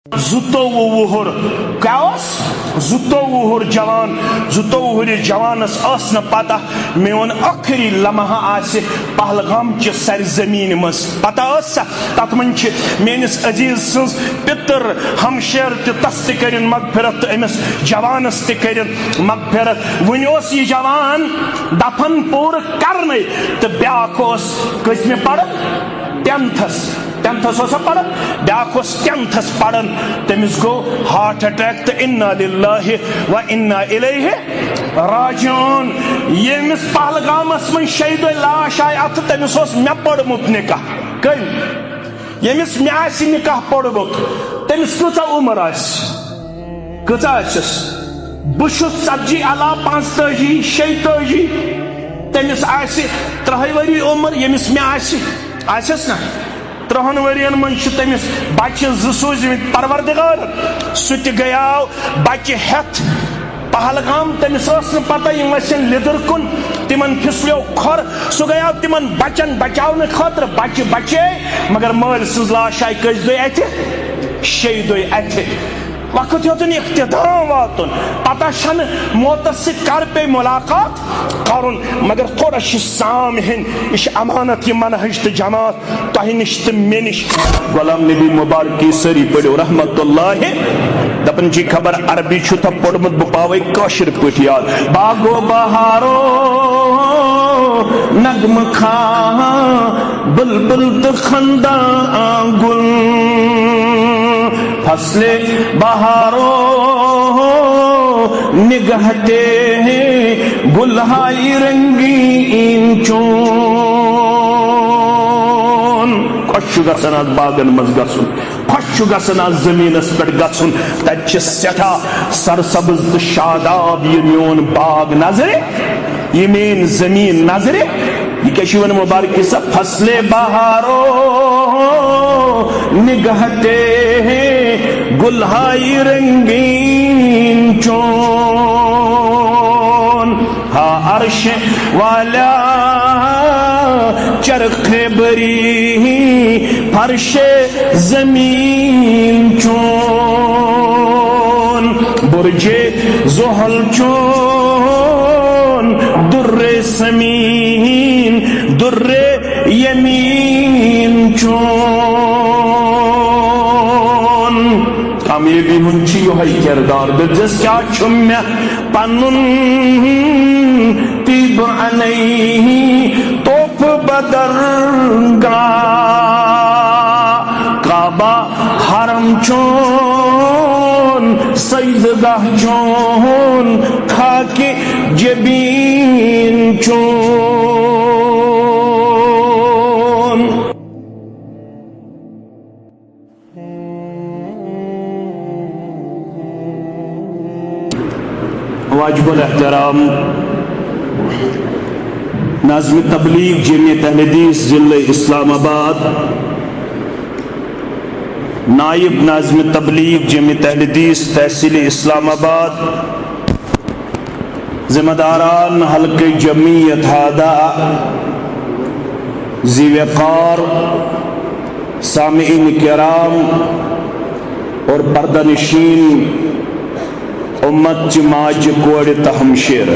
वुहर क्या वुहर जवान वुहर जवानस न पता मेन आखिरी लम्हा आसे पहलगाम कि सरजमीन मज पता तथ मन मेनिस अजीज सज पितर हमशेर तस कर मगफिरत अमिस जवानस कर मगफिरत वन यह जवान दफन पूर कर तो ब्या कस्मे पढ़ 10th पढ़ ब्या 10th पढ़न तमिस गो हार्ट अटैक तो इन्ना लिल्लाहि व इन्ना इलैहि राजिऊन यमिस पहलगामस मन शहीद लाश आय अत तमिस मे पढ़मुत निकाह कम यमिस मे आसि निकाह पढ़मुत तमिस कचा उम्र आसिस बुश 40 अला 45 46 तमिस आसि 30 वरी उम्र यमिस मे आसिस ना 30 वरियन मन तमिस बच्चे 2 सूझमित परवरदिगार सह गयाव बच्चे हेथ पहलगाम तमिस पता वसन लिदर कुन तिमन फिसलो खर सह गयाव तिमन बच्चन बचाव खतर बच्चे बचे मगर माल सज लाश आय कस दो अत 6 दो अत वक्त योतन इख्तिताम वातन पता छन मौतस कर पे मुलाकात करुन मगर थोड़ा साम हन यह अमानत यह मनहज तो जमात तह नश तो मे नश गुलाम नबी मुबारक सारी पढ़ो रहमतुल्लाह दपन जी खबर अरबी तो पढ़मुत बह पावे काशिर पट याद बागो बहारो नगम खा बुलबुल तो खंदा गुल फसले बहारो निगहते गुलहाई रंगीन चून खुश गसन आज बागन मज गसन खुश गसन आज जमीनस पे गसन तत सठा सरसब्ज तो शादाब यह मोन बाग नजरे यह मेन जमीन नजरे यह क्या वन मुबारक सब फसले बहारो निगहते गुलहाई रंगीन चोन हा अर्श वाला चरखे बरी फर्शे जमीन चोन बुर्जे जोहल चोन दुर्रे समीन दुर्रे यमीन चोन कामयाबी हुंची यह किरदार दिस क्या मे पनुन तीब अनई तोफ बदरगा काबा हरम चोन सईदगाह चोन खाके जबीन चोन वाजिबुल एहतराम नाज़िम तबलीग जमीयत अहले हदीस जिले इस्लामाबाद नायब नाज़िम तबलीग जमीयत अहले हदीस तहसील इस्लामाबाद जिम्मेदारान हल्के जमीयत हादा ज़ी-वक़ार सामीईन किराम और पर्दानशीन उम्मत माज कोड़ तहमशेर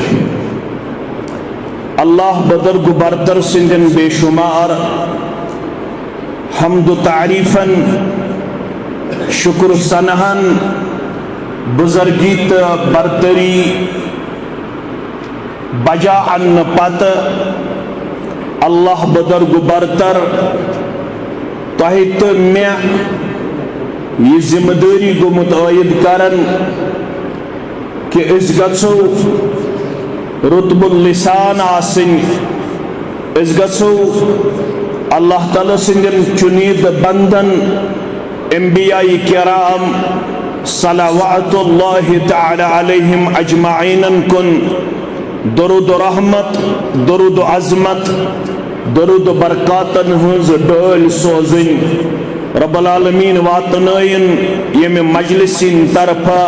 अल्लाह बदर गुबरतर सिंधन बेशुमार हमदु तारीफन शुक्र सनहन बुजुर्गीत बरतरी बजा अन्न पत अल्लाह बदर गुबरतर तह तो मे यह जिम्मेदारी गुमुत आयद करन कि गो रुतबुल लिसान आसिन गो अल्लाह ताला सिंदन चुनीद बंदन अंबियाई किराम सलावतुल्लाहि तआला अलैहिम अजमाइन कुन दरूद रहमत दरूद अजमत दरूद बरकातन हज डल सोजन रब्बुल आलमीन वातनयन यम मजलिसिन तरफा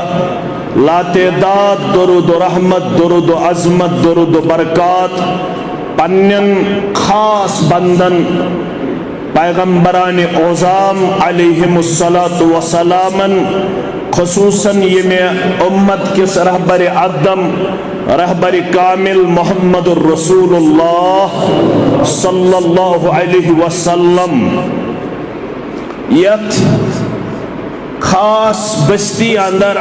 लातेदाद दरूद रहमत दरूद अजमत दरूद बरकात पन्नन खास बंदन पैगम्बरान ओज़ाम अलैहिमुस्सलातु वस्सलामन खुसूसन ये में उम्मत किस रहबर आदम रहबर कामिल मोहम्मदुर रसूलुल्लाह सल्लल्लाहु अलैहि वसल्लम यत खास बस्ती अंदर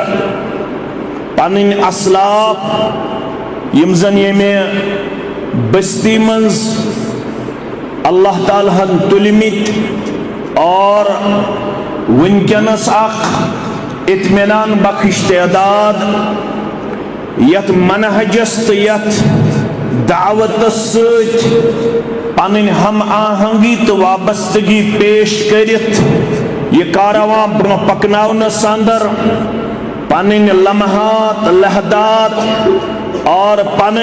पनिन असलाफ यम जन ये में बस्ती मंज अल्लाह ताला हन तुलमित और वनकनस अख इत्मीनान बख्श तदाद यत मनहजस तो यत दावत पन हम आहंगी तो वाबस्तगी पेश करित ये कारवां ब्रो पकनावनस अंदर पन लम्हात लहदात और पन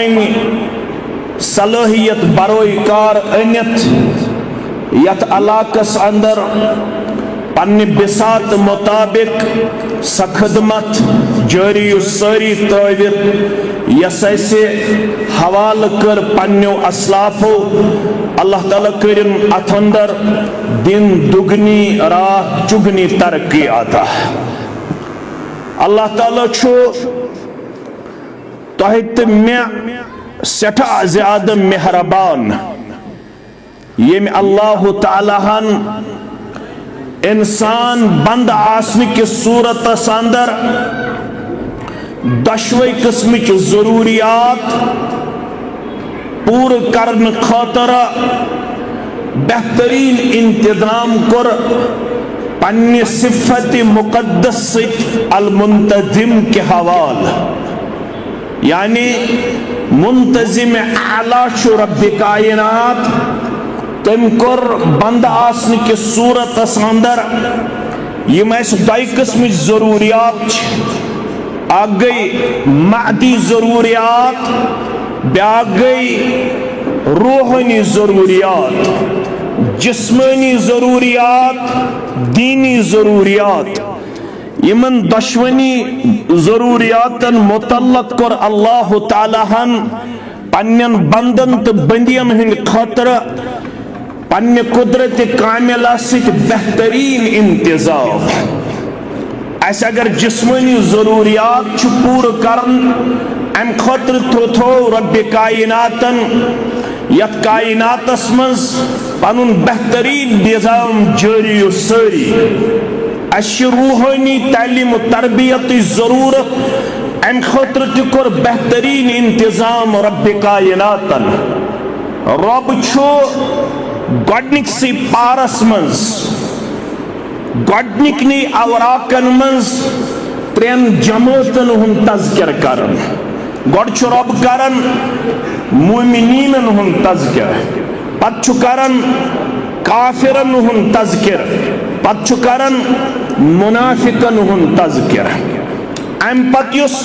सलाहियत बरोई कार अनित यत इलाकस अंदर पन्ने बिसात मुताबिक सखदमत जारी सारी ताविर यस ऐसे हवाल कर पन्नो असलाफो अल्लाह ताला करिन अथ अंदर दिन दुगनी रात चुगनी तरक्की आता अल्लाह ताला छु तोहित में सठा ज्यादा मेहरबान ये में अल्लाह ताला हन इंसान बंद आसने की सूरत अंदर दशवे किस्म की जरूरियात पूर करने खातर बेहतरीन इंतजाम कर पन्ने सिफत मुकद्दस अल मुंतजिम के हवाल यानी मुंतजिम आला रब्बे कायनात तम कर बंद आसने की सूरत अंदर यम दो किस्म जरूरियात आ गई मादी जरूरियात ब्या गई रूहानी जरूरियात जिस्मानी जरूरियात दीनी जरूरियात यमन दशवनी जरूरियातन मुतल्लक कर अल्लाह ताला हन पन्नन बंदन तो बंदियन हिंद खातर पन्ने कुदरत कामिला से बेहतरीन इंतजाम ऐसे अगर जिस्मानी जरूरियात पूर करन अम खातर थो रब्बे कायनातन यत कायनातस मज पनुन बेहतरीन निजाम जारी सारी अश रूहानी तालीम तरबियत जरूरत अम खातर तोर बेहतरीन इंतजाम रब्बे कायनातन रब छो गॉडनिक सी पारस मंज गॉडनिक नी अवराकन मंज त्रेन जमातन हुन तज़किर करन गॉड छु रब करन मुमिनीनन हुन तज़किर पत छु करन काफिरन हुन तज़किर पत छु करन मुनाफिकन हुन तज़किर अम पत युस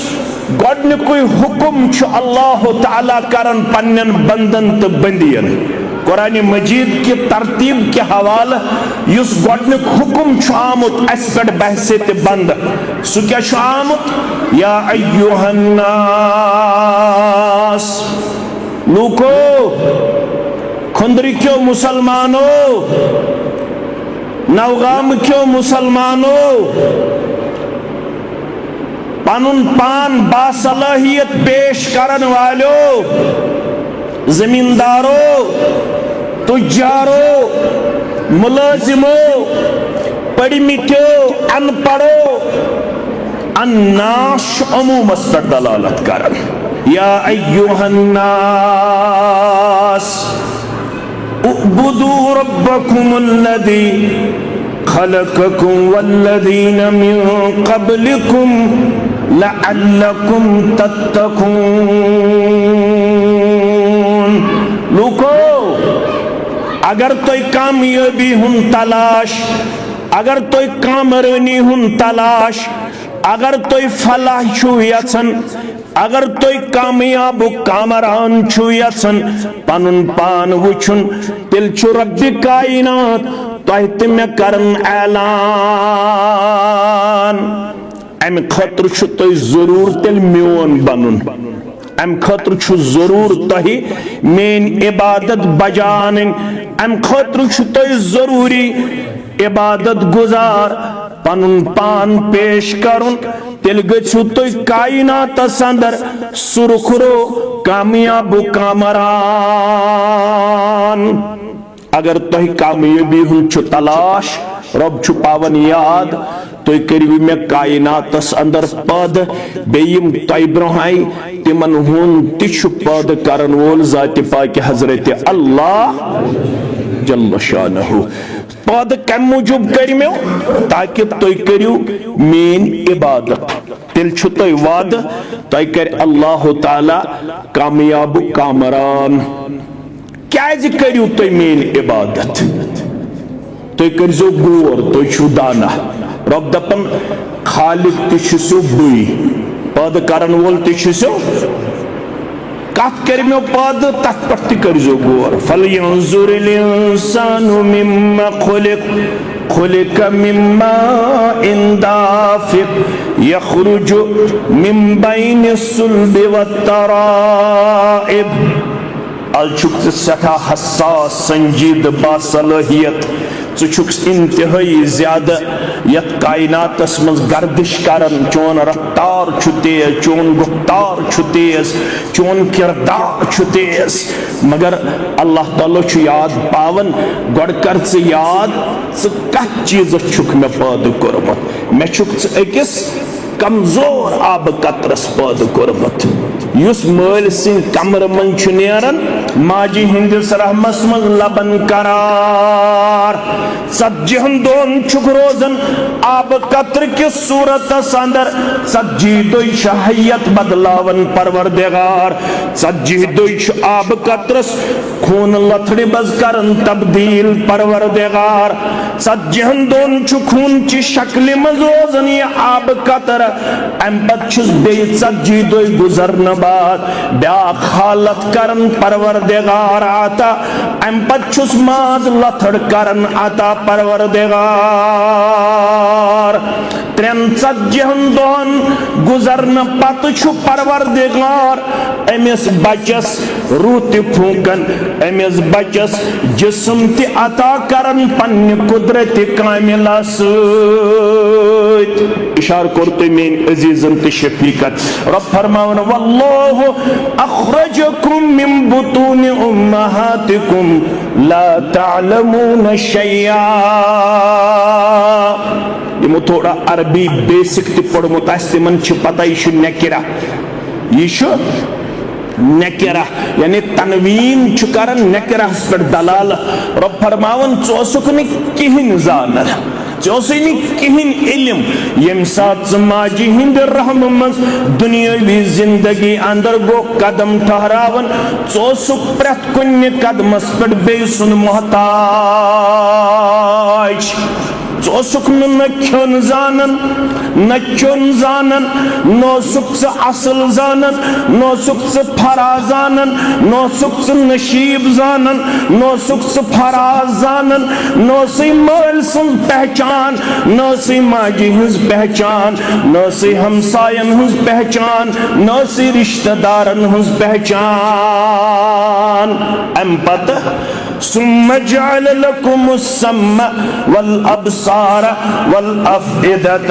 गॉडनिकुय हुक्म छु अल्लाह ताला करन पन्नन बंदन तो बंदियन कुरान मजीद की तरतीब के हवाले युस गॉडनिक हुक्म छु आमुत अस पे बहसित बंद सु क्या छु आमुत या अय्युहन नास लूको खुंदरी क्यों मुसलमानो नवगाम क्यों मुसलमानो पनुन पान बासलाहियत पेश करन वालो जमींदारों तुजारों मुलाजिमो पढ़ी मिठो अनपढ़ो अन्नाश अमूमस पर दलालत करन या अय्युहन नास उअ्बुदू रब्बकुमुल्लज़ी खलक़कुम वल्लज़ीन मिन क़ब्लिकुम लअल्लकुम तत्तक़ून लूको अगर तो कामयाबी हुन तलाश अगर तो कामरानी हुन तलाश अगर तो फलाह छु यसन अगर तो कामयाब कामरान छु यसन पनुन पान वुछुन तिल छु रब्बे कायनात तोह मे करन ऐलान अम खतर छु तो जरूर तिल म्योन बनन अम खतर छु जरूर तोह मेन इबादत बजान अम खतर जरूरी इबादत गुजार पनुन पान पेश करुन तेल गु तुम कायनातस अंदर सुरखरो कामयाब कामरान। अगर तुह कामयाबी हुंद तलाश रब छु पावन याद तुम करू मे कायनातस अंदर पद बेयम तुह ब्रोहाई तिमन हुंद तिछु पद करन वोल जात पाक हजरत अल्लाह जल्ल शानहु पद कम मूजूब कर मे ताकि तुम करू मेन इबादत तेल छु तुह वाद तुह कर अल्लाह ताला कामयाब कामरान। क्या करू तुम मेन इबादत तुम करो गोर तुम छु दाना रब दपन खालिक तु बुई पद करन वोल तु कत कर मे पद तथ पे करो गोर फलयंजुरिल इंसानु मिम्मा खुलिक मिम्मा दाफिक यखरुजु मिन बैनि सुल्बि वत्तराइब। अलछुक सठा हसास संजीद बासलाहियत चुक इंतहाई ज्यादा यत कायनातस मज गर्दिश करन चोन रफ्तार तेज चोन गुफ्तार तेज चोन किरदार तेज मगर अल्लाह ताला छु याद पावन गड कर याद कत चीज छुक मे पैदा कोरमुत मे छुक अकिस कमजोर आब कतरस पैदा कोरमुत युस मल सिंह कमर मन छु नेरन माजी हिंदिस रहमस मज लबन करार सज्जहन दोन छुक रोजन आब कतर की सूरत अंदर सज्जी दोइश हयत बदलावन परवरदिगार सज्जी दोइश आब कतरस खून लथड़ी बज करन तब्दील परवरदिगार सज्जहन दोन छु खून ची शक्ल मज रोजन ये आब कतर अम पत छुस बे सज्जी दोइ गुजरन बाद ब्या हालत करन परवरदिगार आता अम पत छुस माज लथड़ करन आता परवरदिगार त्रेन सज्जहन दोन गुजरन पत छु परवरदिगार अमिस बचस रूह फूकन अमिस बचस जिस्म ति अता करन पन्ने कुदरत कामिला सत इशार करते मेन अजीजन ते शफीकत रब फरमावन वल्लाहु अखरजकुम मिन बुतून उम्महातिकुम ला तअलमून शैया। यमो थोड़ा अरबी बेसिक ति पढ़मुत तिमन पता यह नकिरा यह नकिरा यानी तनवीन कर नकिरा पे दलाल रब फरमावन चोसुक कहिन जान कहिन इल्म यम सात माजी हिंद रहम मज दुनियावी जिंदगी अंदर गो कदम ठहरावन चोसुक प्रत कुन कदमस पे बे सुन मोहताज चोसुक न खोन जानन न चोन जानन नोसुक असल जानन नोसुक फरा जानन नोसुक नशीब जानन नोसुक फराज जानन नोसी मल सुन पहचान नोसी माजी हज पहचान नोसी हमसायन हज पहचान नोसी रिश्तेदारन हज पहचान अम पत सुम्मा जअल लकुमुस सम्मा वल अब्सार वल अफइदत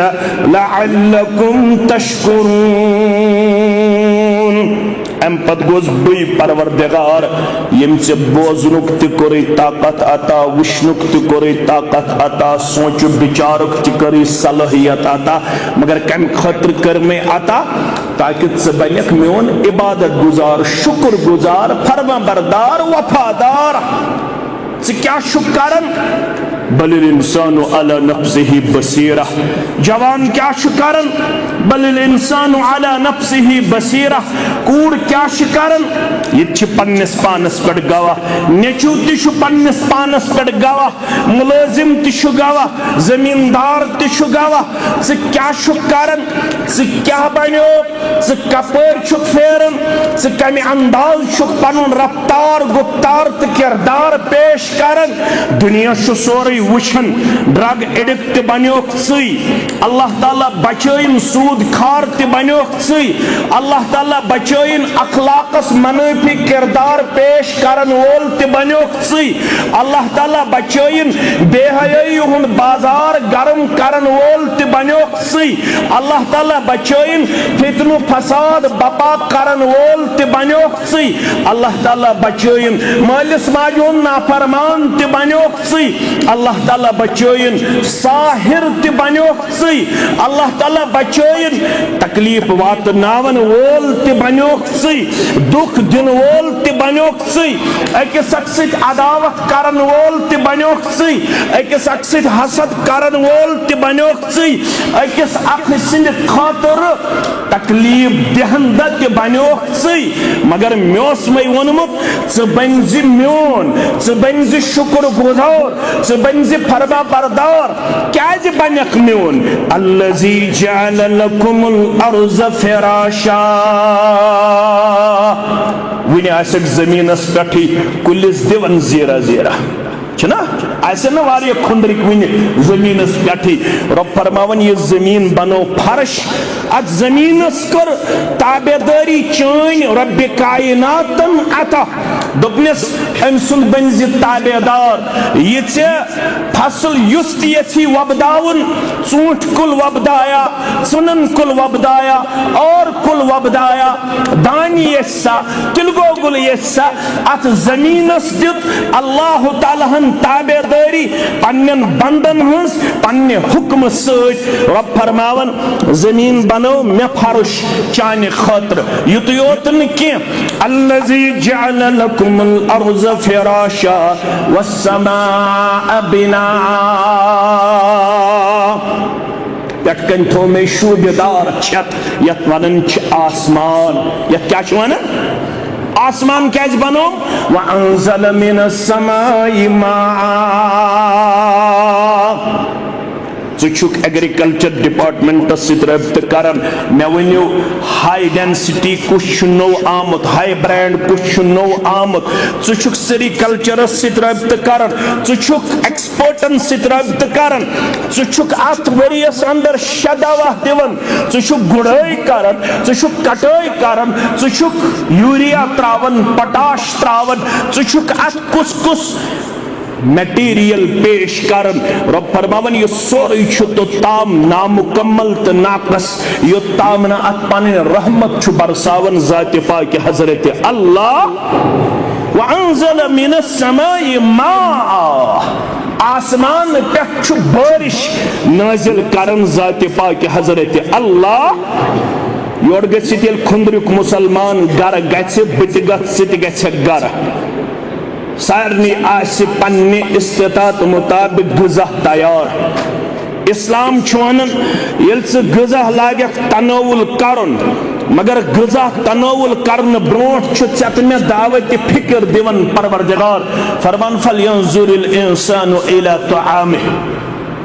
लअल्लकुम तशकुरून। अम पत गोस बई परवरदिगार यम से बोजनुक ति कोरे ताकत अता विष्णुक ति कोरे ताकत अता सोच विचारक ति कोरे सलाहियत अता मगर कम खतर कर में अता ताकि बनक मोन इबादत गुजार शुक्र गुजार फरमा बरदार वफादार क्या शुक्रन बलिल इंसानु अला नफ्सिही बसीरा जवान क्या शुक्रन बलिल इंसानु अला नफ्सिही बसीरा कूड़ क्या शुक्रन ये पन्नस पानस पे गवाह नेचू तु पन्नस पानस पे गवाह मुलाजिम तु गवाह जमींदार तु गवाह क्या शुक्रन क्या बनो कपर फेरन कम अंदाज पन रफ्तार गुफ्तार तो किरदार पेश करन दुनिया सोरे वुछन ड्रग एडिक्ट बन्योक सी अल्लाह ताला बचोइन सूद खार ते बन्योक सी अल्लाह ताला बचोइन अखलाकस मनफी किरदार पेश करन वोल ते बन्योक सी अल्लाह ताला बचोइन बेहयाई हुन बाजार गरम करन वोल ते बन्योक सी अल्लाह ताला बचोइन फितनु फसाद बपा करन वोल ते बन्योक सी अल्लाह ताला बचोइन मालिस माजून नाफरमान ते बन्योक सी अल्लाह ताला बचोइन साहिर ते बन्योक सी अल्लाह ताला बचोइन तकलीफ वातनावन वोल ते बन्योक सी दुख दिन वोल ते बन्योक सी अकिस अक्सित अदावत करन वोल ते बन्योक सी अकिस अक्सित हसद करन वोल ते बन्योक सी अकिस अक्सित खातर तकलीफ देहंद ते बन्योक सी मगर म्योस में वोनमुत च बनजि म्योन च बनजि शुक्र गुजार च बनजि फरमा बरदार क्याज बनक म्योन अल्लज़ी जअल लकुमुल अर्ज़ फिराशा वुनि आसक ज़मीनस पेठी कुलिस दिवन ज़ीरा ज़ीरा छना ऐसे न वारिया खुंदरिक वुनि ज़मीनस पेठी रब फरमावन ये ज़मीन बनो फर्श अत ज़मीनस कर ताबेदारी चान रब कायनातन अता दोपनिस अमसुन बनजि ताबेदार ये फसल युस यी वबदावन चूंठ कुल वबदाया सुनन कुल वबदाया और कुल वबदाया दानी यसा तिलगो गुल यसा अत ज़मीनस दित अल्लाह ताला ताबेदारी पन्नन बंदन हंस पन्ने हुक्म सत रब फरमावन ज़मीन बनो मे फर्श चाने खातिर युत योत न के अल्लज़ी जअल लकुमुल अर्ज़ फिराशा वस्समाअ बिना पेटकन थो में शूबेदार छत यत वनन छ आसमान यत क्या छ वनन आसमान कैज बनो व अंज़ल मिनस समाई माआ चुक एग्रीकल्चर डिपार्टमेंट रब्त करन मे वनियो हाई डेंसिटी कुछ नो आमत हाई ब्रांड कुछ नो आमत चुक सेरिकल्चर रब्त करन चुक एक्सपोर्टन रब्त करन चुक अत वरियस अंदर शदवा दिवन चुक गुड़ाई करन चुक कटाई करन चुक यूरिया त्रावन पोटाश त्रावन चुक अत कुस कुस मटीरियल पेश करन रब फरमावन ये सोरी तो ताम नामुकम्मल तो नाकस यो ताम ना अत पाने रहमत छु बरसावन ज़ात पाक हजरत अल्लाह व अंज़ल मिनस समाई माआ आसमान पे छु बारिश नाजिल करन ज़ात पाक हजरत अल्लाह योर गसित खुंदरुक मुसलमान गर गसे बत गत गर सारनी आसि पन्ने इस्तिताअत मुताबिक ग़िज़ा तैयार इस्लाम वनान येल ग़िज़ा लागक तनावुल करन मगर ग़िज़ा तनावुल करन ब्रोट च मे दावत फिक्र दिवन परवरदिगार फरमान फल यंजुरिल इंसानु इला तआमिह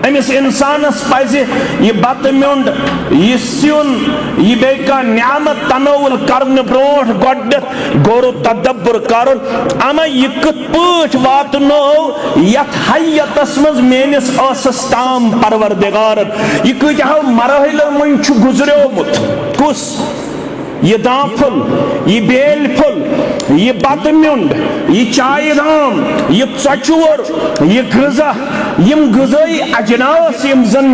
अमिस इंसानस पज़ यह बत म्युंड यह सियुन यह बेका नियामत तनावुल करन ब्रोट गोडनेथ गौर तदब्बुर करन अमा यह कत पाठ वातनो यथ हयतस मज मेनिस आसस ताम परवरदिगारन यह कतहो मरहलों मन छु गुजरियोमुत कुस ये दाफुल ये बेल फुल ये बत म्युंड ये चाय दाम ये चचुर ये ग़िज़ा यम ग़िज़ाई अजनास यम जन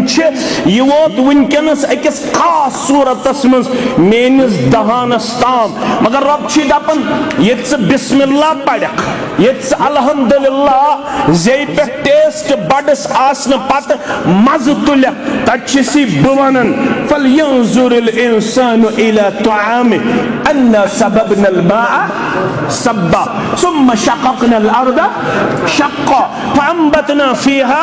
ये वोत वनकनस अकिस खास सूरतस मज मेनिस दहानस ताम मगर रब छी दपन ये बिस्मिल्लाह पढ़क ये अल्हम्दुलिल्लाह जे पे टेस्ट बड्स आसन पत मज तुल तछि बवनन फल यंजुरिल इंसानु इला तआमिह अन्ना सबबनल माअ सबा सुम्मा शक़क़नल अर्द शक़्क़ा फअंबतना फीहा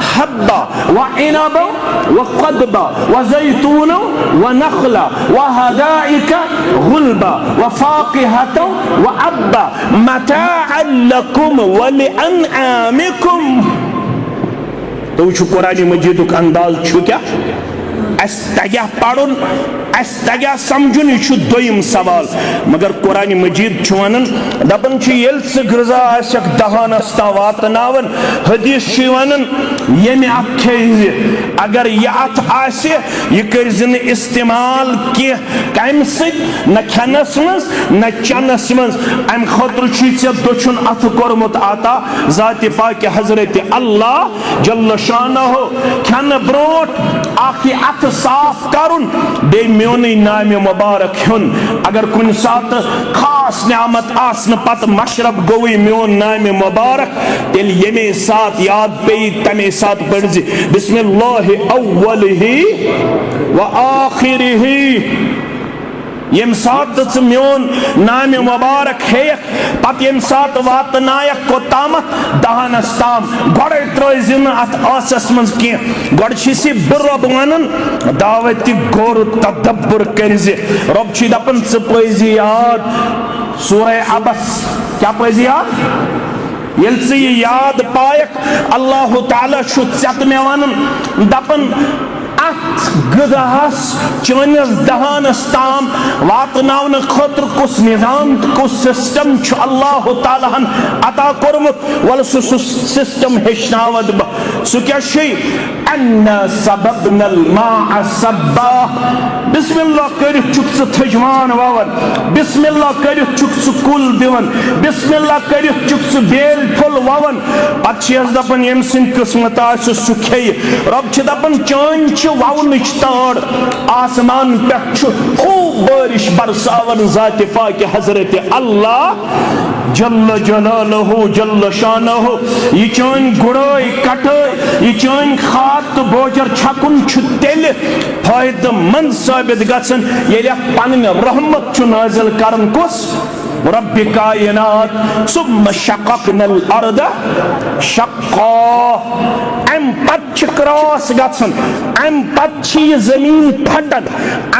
हब्बा व इनबा व क़दबा व ज़ैतूना व नख़ला व हदाइका गुल्बा व फ़ाक़िहता व अब्बा मताअन लकुम व लिअनआमिकुम। तो कुरान मजीद का अंदाज छु क्या अस तग्या पढ़ुन अस तग्या समझुन यह दोयम सवाल मगर कुरान मजीद वनान दपन ये गजा आसक दहानस ता वातनावन हदीस वनान यमे अत खे अगर यह अत आसे यह कर इस्तेमाल कह कम न खनस मज न चनस मज अम खुद दुछुन अत कोर्मुत आता जात पाक हजरत अल्लाह जल्ल शानहु खन ब्रोट आखि अत साफ करुन बे मोन नाम मुबारक हुन अगर कुन सात खास नियामत आसन पत मशरब गोई मोन नाम मुबारक तेल यमे साथ याद पे तमे साथ पढ़ बिस्मिल्लाह अव्वलिही व आखिरिही यम सात मोन नाम मुबारक है पत यम सात वात नायक को तामत दहानस ताम गोड़े त्रोजिन अत आसस मज के गोड़छिसी बुरब वनन दावत गोर तदब्बर करजे रब छी दपन स पजी याद सूरह अबस क्या पजी याद यल से याद पायक अल्लाह ताला छु सत में वनन दपन अत गदास चनस दहानस ताम वातनावन खतर कुस निजाम कुस सिस्टम छु अल्लाह ताला हन अता कोरमुत वल सु सिस्टम हेशनावद सु क्या शे अन्ना सबबनल मा सबा बिस्मिल्लाह कर चुक स थजवान वावन बिस्मिल्लाह कर चुक स कुल दिवन बिस्मिल्लाह कर चुक स बेल फुल वावन पछियस दपन यम सिन किस्मत आस सु खे रब छ दपन चान वावन ताड़ आसमान पे खूब बारिश बरसावन जात पाक हजरत अल्लाह जल्ल जलालहु जल्ल शानहु यह चान गुड़ाई कटाई यह चान खाद तो बोजर छकुन तेल फायद मंद साबित गसन ये पन रहमत छु नाजिल करन कुस रब्बि कायनात सुम्मा शक़क़नल अर्द शक़्क़ा अम पछ क्रॉस गसन अम पछ जमीन फटन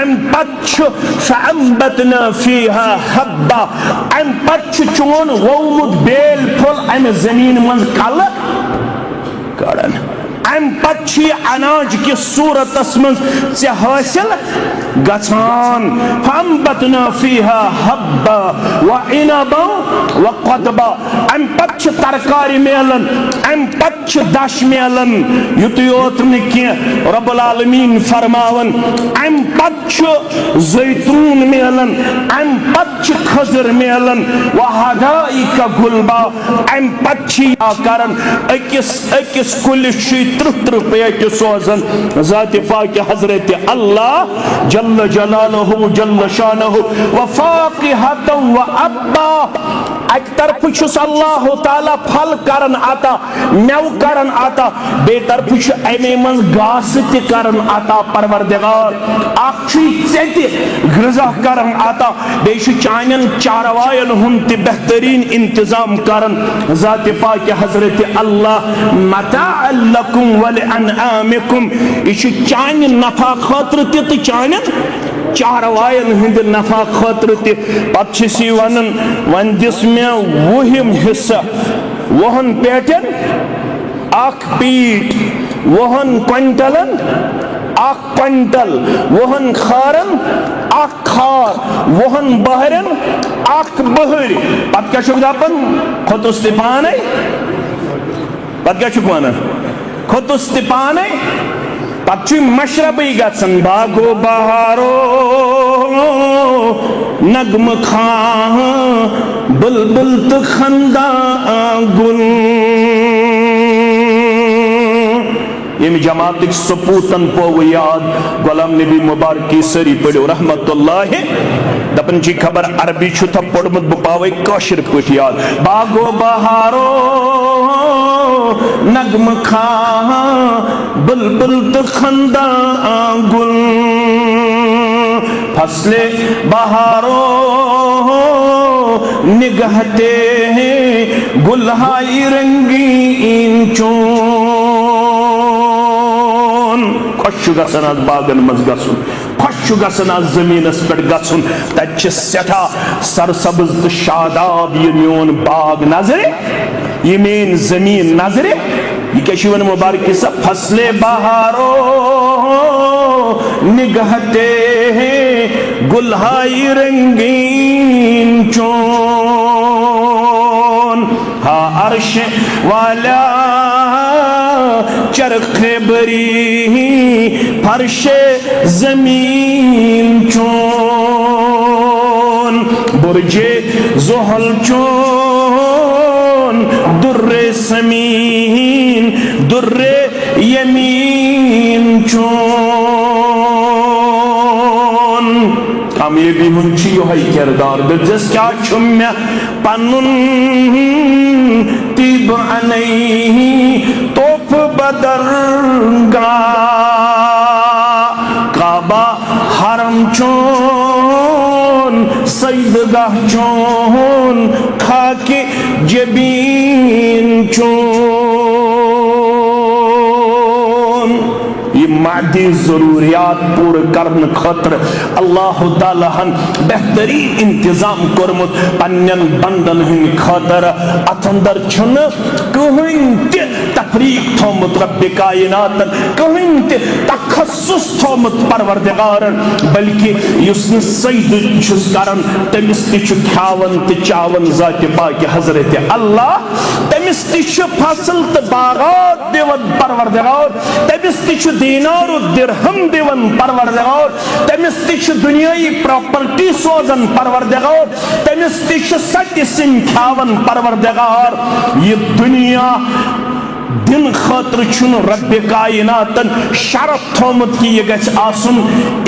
अम पछ फअंबतना फीहा हब्बा अम पछ चोन वोमुद बेल फुल अम जमीन मन कल कड़न अम पछ अनाज की सूरत मज हासिल गसान फअंबतना फीहा हब्बा व इनबा व क़दबा अम पछ तरकारी मेलन अम पछ दश मेलन युत योत न रब्बुल आलमीन फरमावन अम पछ जैतून मेलन अम पछ खजर मेलन व हदाइका गुलबा अम पछ करन अकिस कुल त्रुह पेट सोजन जात पाक हजरत अल्लाह जल्ल जलालहु जल्ल शानहु व फाकिहतन व अब्बा एक तरफ छुस अल्लाह ताला फल करन आता मेव करन आता बे तरफ छु अमे मन घास त करन आता परवरदिगार आखी सेति गजा करन आता बे छु चानन चारवायन हुन त बेहतरीन इंतजाम करन जात पाक हजरत अल्लाह मताअ लकुम व लिअनआमिकुम इछु चान नफा खातिर त चानन चारवायन हिंद नफा खातिर पे वन वन दिस मे वुहिम हिस्सा वहन पेटन अख पीट वहन क्विंटलन अख क्विंटल वहन खारन अख खार वहन बहरन अख बहर पत क्या दपन खोतुस पाने पत क्या वन खोतुस पाने पत मशरब गसन बागो बहारो नगम खां बुलबुल तो खंदा गुल यम जमात सपूतन पो याद गुलाम नबी मुबारक सरी पढ़ो रहमतुल्लाह दपन जी खबर अरबी छु था पढ़मुत बह पावे काशिर पठ याद बागो बहारो नगम खां बुलबुल तो खंदा गुल फसले बहारो निगहते गुलहाई रंगीन चून खुश गसन आज बागन मज गसन खुश गसन आज जमीनस पे गसन तत सठा सरसब्ज तो शादाब ये मोन बाग नजरे ये मेन जमीन नजरे ये क्या वन मुबारक सब फसले बहारो निगहते गुल्हाई रंगीन चोन हा अर्श वाला चरखे बरी फर्श जमीन चोन बुर्जे ज़ुहल चोन दुर्रे समीन दुर्रे यमीन चोन कामयाबी हुंची योहाई किरदार दस क्या छुम्या पन्नुन तिब अनई तोफ बदरगा काबा हरम चोन सईदगाह चोन खाके जबीन चोन ये मादी जरूरियात पूरे करने खतर अल्लाह ताला हन बेहतरीन इंतजाम करमुत पन्नन बंदन हिन खतर अतंदर छन कहीं ते तफरीक थोमुत रब्बे कायनात कहीं ते तखस्सुस थोमुत परवरदिगारन बल्कि युस्न सईद छुस करन तमिस ति छु खावन ते चावन जात पाक हजरत अल्लाह तमिस ति छु फसल ते बागात देवन परवरदिगार तमिस ति छु दीनार दिरहम दिवन परवरदिगार तमिस ति छु दुनियाई प्रॉपर्टी सोजन परवरदिगार तमिस ति छु सत्य सिंह खावन परवरदिगार ये दुनिया दिन खतर छुन रब्बे कायनातन शरफ थोमुत कि ये गछ आसुन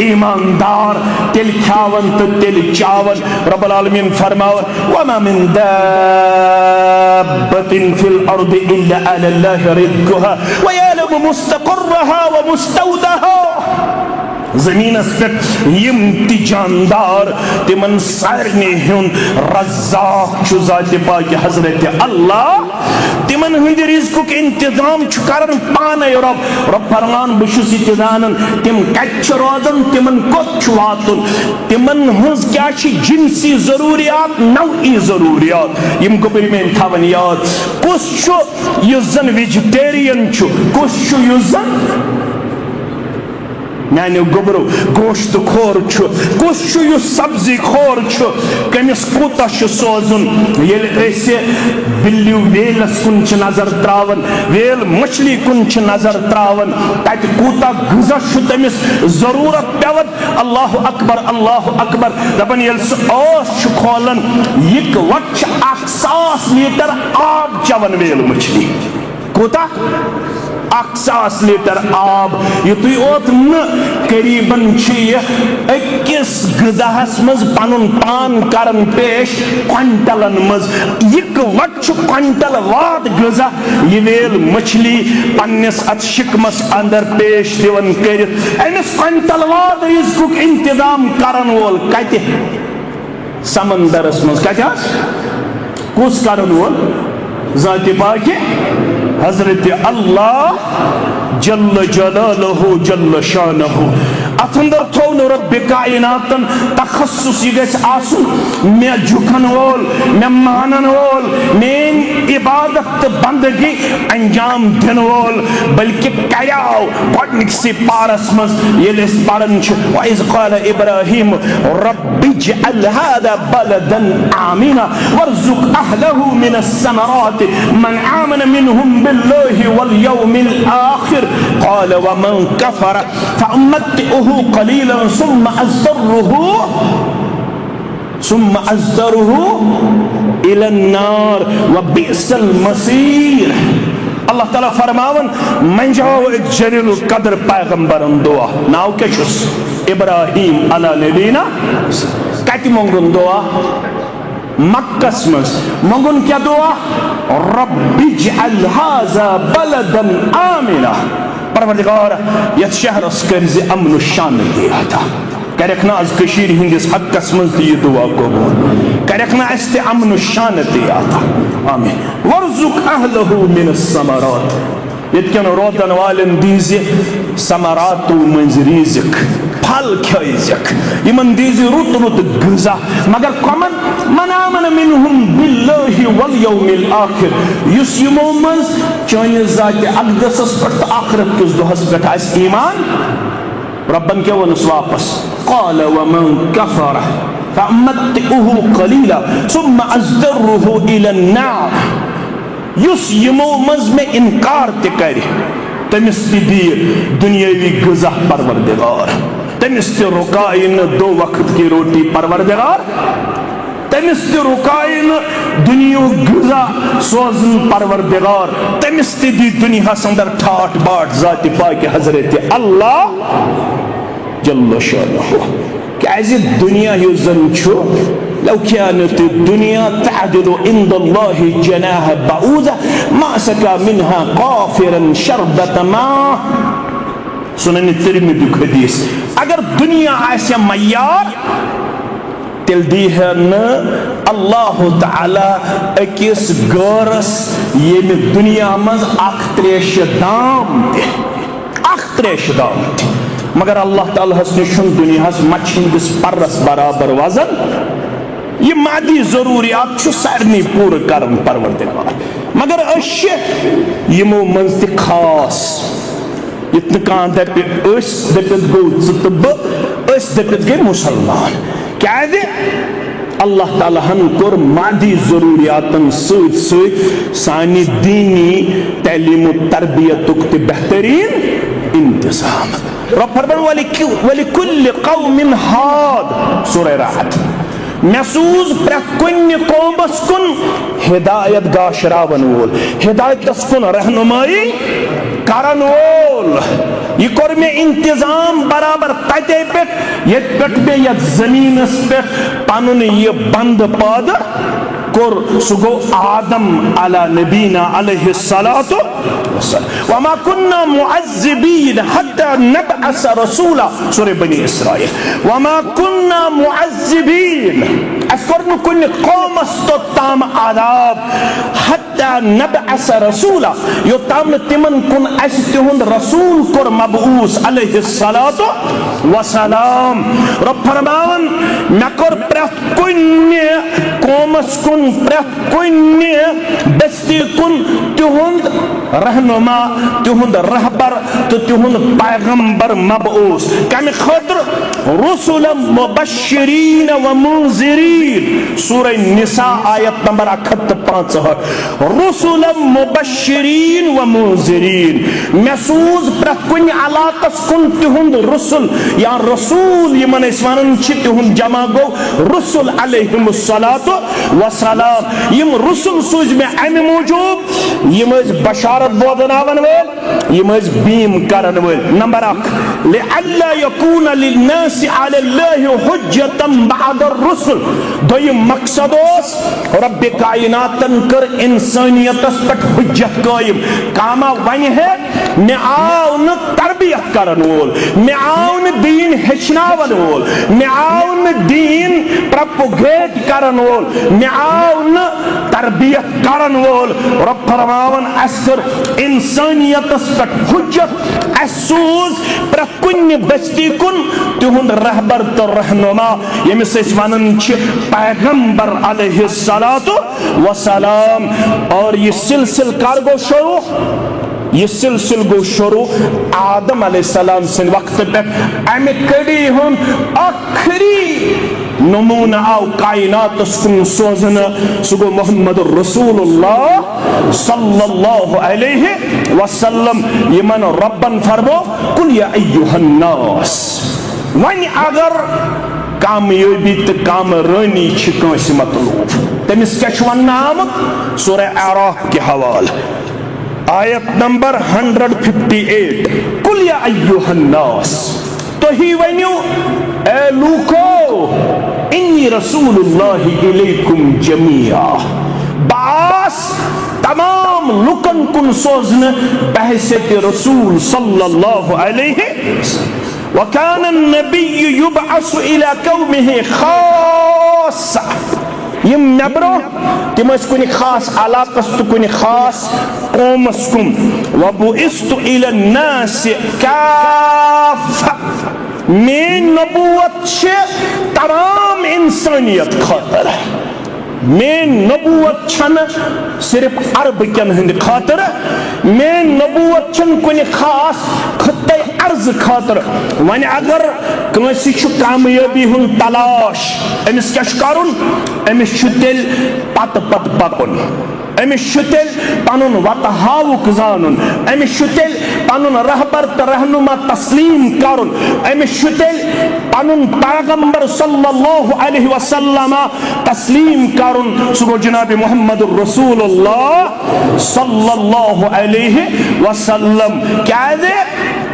ईमानदार तेल खावन तो तेल चावन रब्बुल आलमीन फरमावन वमा मिन दाब्बतिन फिल अर्दि इल्ला अलल्लाहि रिज़्कुहा व यअलमु मुस्तक़र्रहा व मुस्तौदहा ज़मीनस पे यम ति जानदार तिमन सारने हुन रज़्ज़ाक़ छु ज़ात पाक हज़रत अल्लाह तिमन हुंद रिज़्क़ुक इंतज़ाम छु करन पाने रब फरमान बशुस इतदानन तिम कच्छ रोदन तिमन कोत छु वातुन तिमन हुंज क्या छि जिनसी ज़रूरियात नौई ज़रूरियात यम गोबरी में थावन याद कुछ छु युज़न वेजिटेरियन छु कुछ छु युज़न यानी गोबरो गोश्त खोर छु कुछ सब्जी खोर छु कमिस कूता सोजुन येल ऐसे बिल्ली वेलस कुन नजर त्रावन वेल मछली कुन नजर त्रावन तत कूता गजा तमिस जरूरत पेवत अल्लाह अकबर दपन येल ओस खोलन यक वक्त 100 लीटर आब चवन वेल मछली कूता 100 लीटर आब युतुई ओत न करीबन अकिस गदाहस मज पनुन पान करन पेश क्विंटलन मज यक वक्त क्विंटल वाद गजा ये वेल मछली पन्नस अत शिकमस अंदर पेश दिवन कर अमिस क्विंटल वाद रिज़्क़ुक इंतजाम करन वोल कत समंदरस मज कत कुस करन वोल ज़ात पाक हज़रत अल्लाह जल्ल जलालहु जल्ल शानहु अतंदर थोन रब्बे कायनातन तखस्सुस ये गछ आसुन मे झुकन वोल मे मानन वोल मेन इबादत बंदगी अंजाम दिन वोल बल्कि कयाव गडनिक से पारस मज येलेस पारन छ व is क़ाल Ibrahim rabbi जअल Hada बलदन Amina वर्ज़ुक़ अहलहु minus समराति मन आमन मिनहुम बिल्लाहि वल यौमिल आखिर क़ाल व मन कफ़र फअम्मतिउहु क़लीलन सुम्मा अज़्दरुहु इलन नार व बिअसल मसीर अल्लाह ताला फरमावन मन जाओ एक जलीलुल कद्र पैगंबरन दुआ नाव के छुस इब्राहीम अला नबीना कति मंगुन दुआ मक्कस मज मंगुन क्या दुआ रब्बि जअल हाज़ा बलदन आमिना परवरदिगार यथ शहरस कर्ज अमन शांति अता करखना आज कशीर हिंदिस हक्कस मज ये दुआ कबूल करखना अस्ते अमन शांति अता आमीन वर्ज़ुक़ अहलहु मिनस समरात यत्कन रोदन वालन दीज़ समरातु मंज रिज़्क़ फल खयजक यमन दीज़ रुत रुत गज़ा मगर कमन मनामन मिनहुम बिल्लाहि वल यौमिल आखिर युस यमो मंज चान ज़ात अक़दसस पर आखिरत किस दुहस पर ईमान रब्बन क्या वनुस वापस क़ाल वमन कफ़र फ़अमत्तिउहु क़लीला सुम्मा अज़्दरुहु इलन्नार। युस यमो मज में इनकार ते करे तमिस दी दुनियावी ग़िज़ा परवरदिगार, तमिस ते रुकाइन 2 वक्त की रोटी परवरदिगार, तमिस ते रुकाइन दुनिया ग़िज़ा सोजन परवरदिगार, तमिस ते दी दुनिया अंदर ठाट बाट ज़ात पाक हज़रत अल्लाह जल्ल शानुहु। क्या दुनिया युजन छु लौ कानत दुनिया तअदिलु इंदल्लाहि जनाह बऊज़ा मा सका मिनहा काफिरन शरबत मा। सुनन तिरमिज़ी हदीस। अगर दुनिया आसे मय्यार तेल दी है न अल्लाह ताला अकिस गौरस ये दुनिया मज अख त्रेश दाम ते मगर अल्लाह ताला निशन दुनिया मछिंदिस परस बराबर वजन ये मादी जरूरियात सारे पूर कर परवरदिगार। मगर यमो मज त खास ये कह दपित गो तो दपित गई मुसलमान। क्या अल्लाह ताला कोर मादी जरूरियातन सानी दीनी तलीम तरबियत बेहतरीन इंतजाम। वलिकुल्लि कौमिन हाद सूरह राहत। महसूस प्रत कुन कौमस कुन हिदायत गाशरावन वोल, हिदायत कुन रहनुमाई करन वोल। यह कोर मे इंतजाम बराबर तते पे मे ये जमीनस पे पनुन यह बंद पद कोर सुगो आदम अला नबीना अलैहिस्सलातु वस्सलाम। वमा कुन्ना मुअज्जिबीन हत्ता नबअस रसूला सूरह बनी इसराइल। वमा कुन्ना मुअज्जिबीन अस्करनु कुन कौमस तो ताम आदाब हत्ता नबअस रसूला यो ताम तिमन कुन अस तिहुंद रसूल कोर मबऊस अलैहिस्सलातु वस्सलाम। रब फरमान मे कोर प्रत कुन कौमस कुन प्रत कुन बस्ती कुन तिहुंद रहनुमा तिहुंद रहबर तो तिहुंद पैगंबर मबऊस कम खतर रुसुलन मुबश्शिरीन व मुंज़िरीन सूरह निसा आयत नंबर 65। रुसुलन मुबश्शिरीन व मुंज़िरीन महसूस प्रत कुन अलाकस कुन तिहुंद रुसुल या रसूल यमन इसवानन छि तिहुंद जमा गो रुसुल अलैहिमुस्सलातु वस्सलाम। यम रुसुल सूज में अमि मौजूब यम बशारत बोदनावन वल यम बीम करन वल। नंबर 1 लिअल्ला यकून लिन्नासि अलल्लाहि हुज्जतन बअद रुसुल। दोयम मकसद रब्बे कायनातन कर इंसानियतस पर हुज्जत कायम। कामा वन है मे आव न तरबियत करन वोल, मे आव न दीन हेचनावन वोल, मे आव न दीन प्रोपगेट करन वोल, मे आव न तरबियत करन वोल। रब फरमावन अस्कर इंसानियतस पर हुज्जत असूज प्रकुन बस्ती कुन तिहुंद रहबर तो रहनुमा यमिस वनन छ पैगंबर अलैहिस्सलातु वस्सलाम। और ये सिलसिल कर गो शुरू, ये सिलसिल गो शुरू आदम अलैहिस्सलाम से वक्त पे अमे कड़ी हम आखिरी नमूना आओ कायनात कुन सोजन सुगो मोहम्मद रसूलुल्लाह सल्लल्लाहु अलैहि वसल्लम। यमन रब्बन फरमो कुल या अय्युहन नास। वन अगर कामयाबी तो कामरानी कंस मतलूब तमिस क्या नाम सूरह आराफ के हवाले आयत नंबर 158। कुल या अय्युहन नास तो ही वन्यू ए लूको इन्नी रसूलुल्लाहि इलैकुम जमीआ। बास तमाम लुकन कुन सोजन बहसत रसूल सल्लल्लाहु अलैहि वकान नबिय्यु युबअसु इला कौमिहि खासा। यम नबरो तिम कुन खास अलाकस तो कुन खास कौमस कुन वबुइस्तु इला नास काफा। मेन नबूवत तमाम इंसानियत खातर। मेन नबूवत सिर्फ अरब कन हंद खातर। मेन नबूवत कुन खास खत्ते कर्ज खातर वन अगर कंसी कामयाबी हुन तलाश अमिस क्या करुन अमिस तेल पत पत पकुन अमिस तेल पनुन वत हावुक जानन अमिस तेल पनुन रहबर तो रहनुमा तस्लीम करुन अमिस तेल पनुन पैगंबर सल्लल्लाहु अलैहि वसल्लम तस्लीम करुन सो जनाब मुहम्मद रसूलुल्लाह सल्लल्लाहु अलैहि वसल्लम क्या दे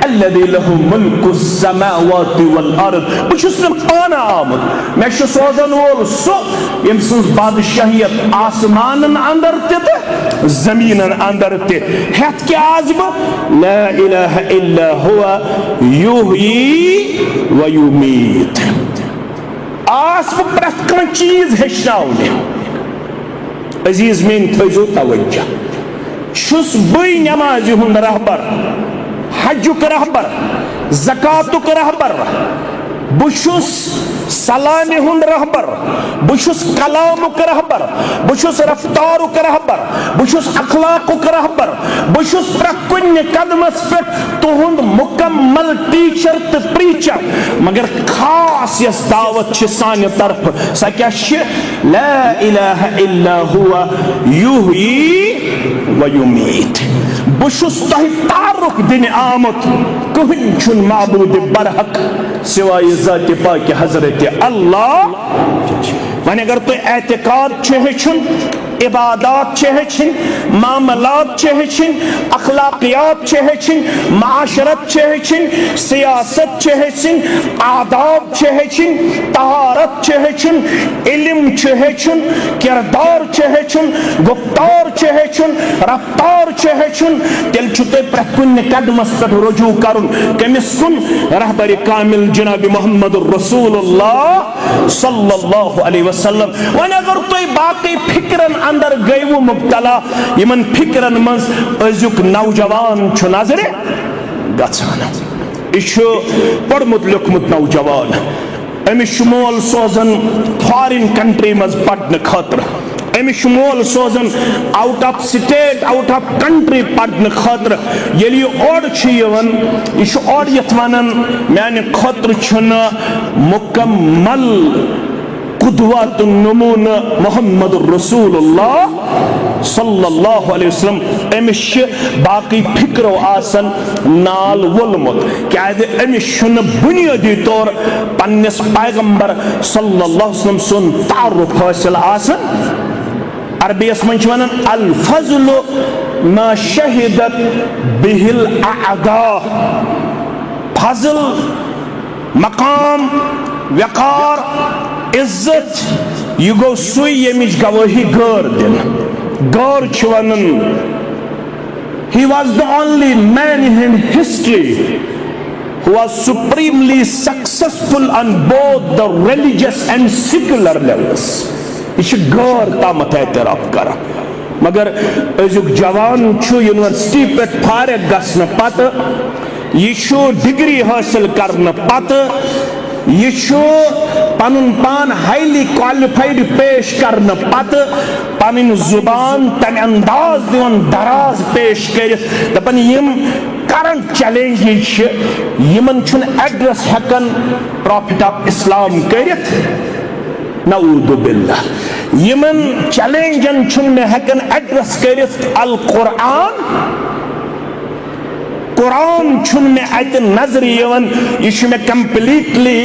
अल्लज़ी लहु मुल्कुस समावाति वल अर्द बुछुस पाना आमुत मे सोजन वोल सो यम सन्स बादशाहियत आसमानन अंदर ते जमीनन अंदर ते हेत क्या आज ला इलाहा इल्ला हुवा युहयी व युमीत आस प्रत कन चीज हेचनावने अजीज मेन थजो तवज्जो छुस बई नमाज हुंद रहबर हजुक रहबर ज़कातुक रहबर बुशुस सलाम हुंद रहबर बुशुस कलामुक रहबर बुशुस रफ्तारुक रहबर बुशुस अखलाकुक रहबर बुशुस प्रकुन्य कदमस पे तुहुंद मुकम्मल टीचर तो प्रीचर मगर खास यस दावत छ सान्य तरफ सा क्या ला इलाहा इल्ला हुवा युहयी व युमीत बुशुस तह तारुक दिन आमुत कहन छुन माबूद बरहक सिवाय ज़ात पाक हजरत अल्लाह वन अगर तो एतकाद हेचुन इबादत हेचिन मामलात हेचिन अखलाकियात हेचिन माशरत हेचिन सियासत हेचिन आदाब हेचिन तहारत हेचिन इल्म हेचिन किरदार हेचिन गुफ्तार हेचिन रफ्तार हेचिन तेल छुते प्रकुन कदमस पे रुजू करुन कमिस कुन रहबर कामिल जनाब मुहम्मद रसूलुल्लाह सल्लल्लाहु अलैहि वसल्लम वन अगर तो बाकी फिक्रन अंदर गयु मुब्तला यमन फिक्रन मज अजुक नौजवान छु नजरे गछान इशु पढ़मुत लिखमुत नौजवान अमिस मोल सोजन फॉरेन कंट्री मज पढ़ने खातर अमिस मोल सोजन out of state out of country पढ़ने खातर यलि ओड छु यवन इशु ओड यथ वनन माने खातर छुन मुकम्मल कुदवत नमूना मुहम्मद रसूलुल्लाह सल्लल्लाहु अलैहि वसल्लम अमिस बाकी फिक्रो आसन नाल वोलमुत क्या अमिस बुनियादी तौर पन्नस पैगंबर सल्लल्लाहु अलैहि वसल्लम सुन तारुफ हासिल आसन अरबियस मन वनन अल फज़्लु मा शहिदत बिहिल अअदा फज़ल मकाम वकार इज्जत यह गो सुई यमिच गवाही गौर दिन गौर वनन he was the only man in history who was supremely successful on both the religious and secular levels यह गौर तामत एतराफ कर मगर अजुक जवान छु यूनिवर्सिटी पे फारिग गसन पत यह डिग्री हासिल करने पत यह पनुन पान हाईली क्वालिफाइड पेश करने पत पन जुबान तन अंदाज दिवन दराज पेश कर दपन यम करंट चैलेंजेस यमन छुन एड्रेस हेकन प्रॉफिट ऑफ इस्लाम करित नऊदु बिल्लाह यमन चैलेंजन छुन में हेकन एड्रेस करित अल कुरान कुरान छुन में अत नजर यवन यह में कंप्लीटली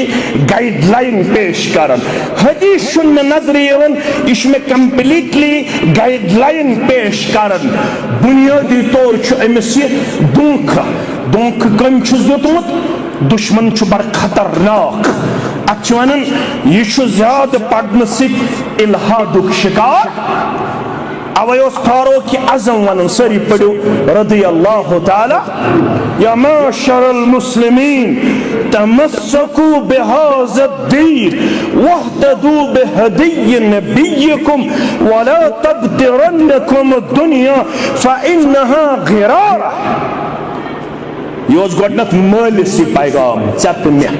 गाइडलाइन पेश करन हदीस छुन में नजर यवन यह में कंप्लीटली गाइडलाइन पेश करन बुनियादी तौर अमिस दुख कम दुतमुत दुश्मन बड़ खतरनाक अत वन यह ज्यादा पढ़ने सत इल्हादुक शिकार अवय फारूक आज़म वन सारी पढ़ो रज़ियल्लाहु ताला या माशरल मुस्लिमीन तमस्सकू बिहाज़द्दीन वहतदू बिहदी नबिय्यकुम वला तबतिरन्नकुम दुनिया फ़इन्नहा ग़िरारा योज गोडनत मालिसी पैगाम चत में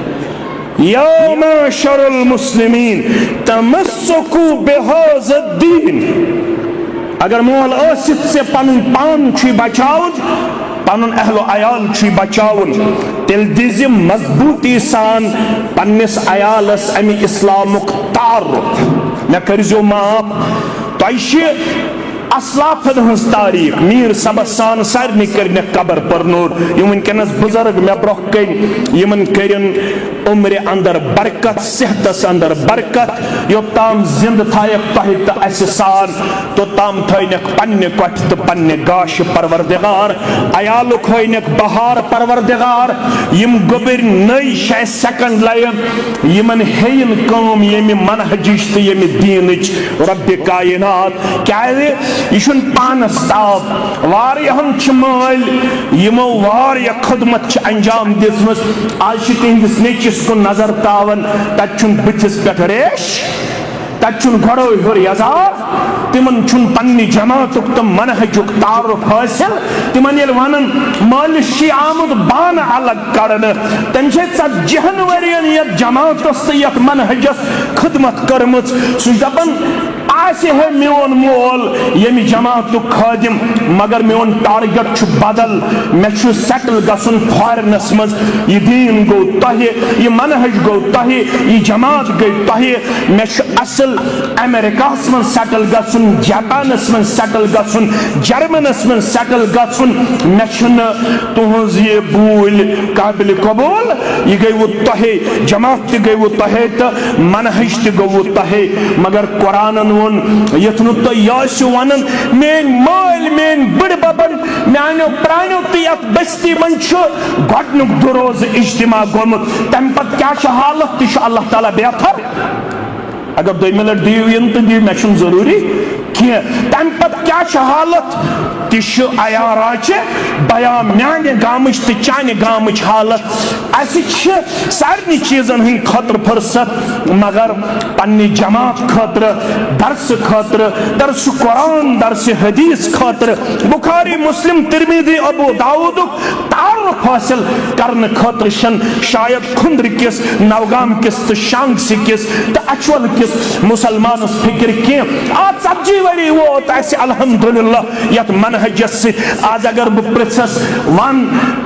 या माशरल मुस्लिमीन तमस्सकू बिहाज़द्दीन अगर मोल आसित से पन पान छी बचाओ पनुन अहलो अयाल बचावन तेल दिज मजबूती सान पन्निस अयालस अमि इस्लामुक तारुफ मे करजो माफ तोह असलाफन हज तारीख मीर सबस सान सारे कर कबर परनोर वनकस बुजुर्ग मे ब्रोह कन करन उम्र अंदर बरकत सेहतस अंदर बरकत योताम जिंद थायक तह तो अस सान तोताम थनक पन्ने कठ तो पन्ने गाश परवरदिगार अयालुक हनक बहार परवरदिगार यम गोबर नई शायद सेकंड लाइन यमन हेयन कम यमि मनहजिश तो यमि दीनच रब्बे कायनात क्या यह पानस ताव वारियाहन माल यमो वारिया खदमत अंजाम दिसमस आज तिहंदिस नेचिस कुन नजर तावन तन बुथिस पे रेश तन गड़ो हर यजार तिमन पन्नी जमातुक तो मनहजुक तारुफ हासिल तिमन ये वन मालिश आमुद बान अलग कड़न तम 40 वरियन ये जमातस तो ये मनहजस खदमत कर्म सह दपन आसे है मोन मोल यमि जमातुक खादिम मगर मोन टारगेट बदल मे सेटल गसन फॉरेनस मज यह दीन गो तह यह मनहज गो तह यह जमात गई तह मे असल अमेरिकास मन सेटल गसन जापानस मन सेटल गसन जर्मनस मन सेटल गसन मे तुहज ये बूल काबिल कबूल यह गई वो तह जमात त गई वो तह तो मनहज त गो वो तह मगर कुरानन वोन यथन तो यासु वनन मेन माल मेन बड़ बबन मानो प्राणो तो यत बस्ती मन गोडनुक दुरोज इज्तिमा गोमुत तम पत क्या हालत तह अल्लाह ताला बेहतर अगर 2 मिनट दियो इन तो दियो मे जरूरी कह तम पत क्या हालत तह अयाराच बया माने गामच तो चाने गामच हालत अस सारे चीजन हंद खतर फुर्सत मगर पन्नी जमात खतर दर्स कुरान दर्स हदीस खतर बुखारी मुस्लिम तिरमिजी अबू दाऊद तारुफ हासिल करने खतर शायद खुंद्र किस नवगाम किस तो शांगस किस तो अचवल किस मुसलमान फिक्र कह आज 40 वरी वोत अल्हम्दुलिल्लाह यत मनहजस आज अगर बह पृथस वन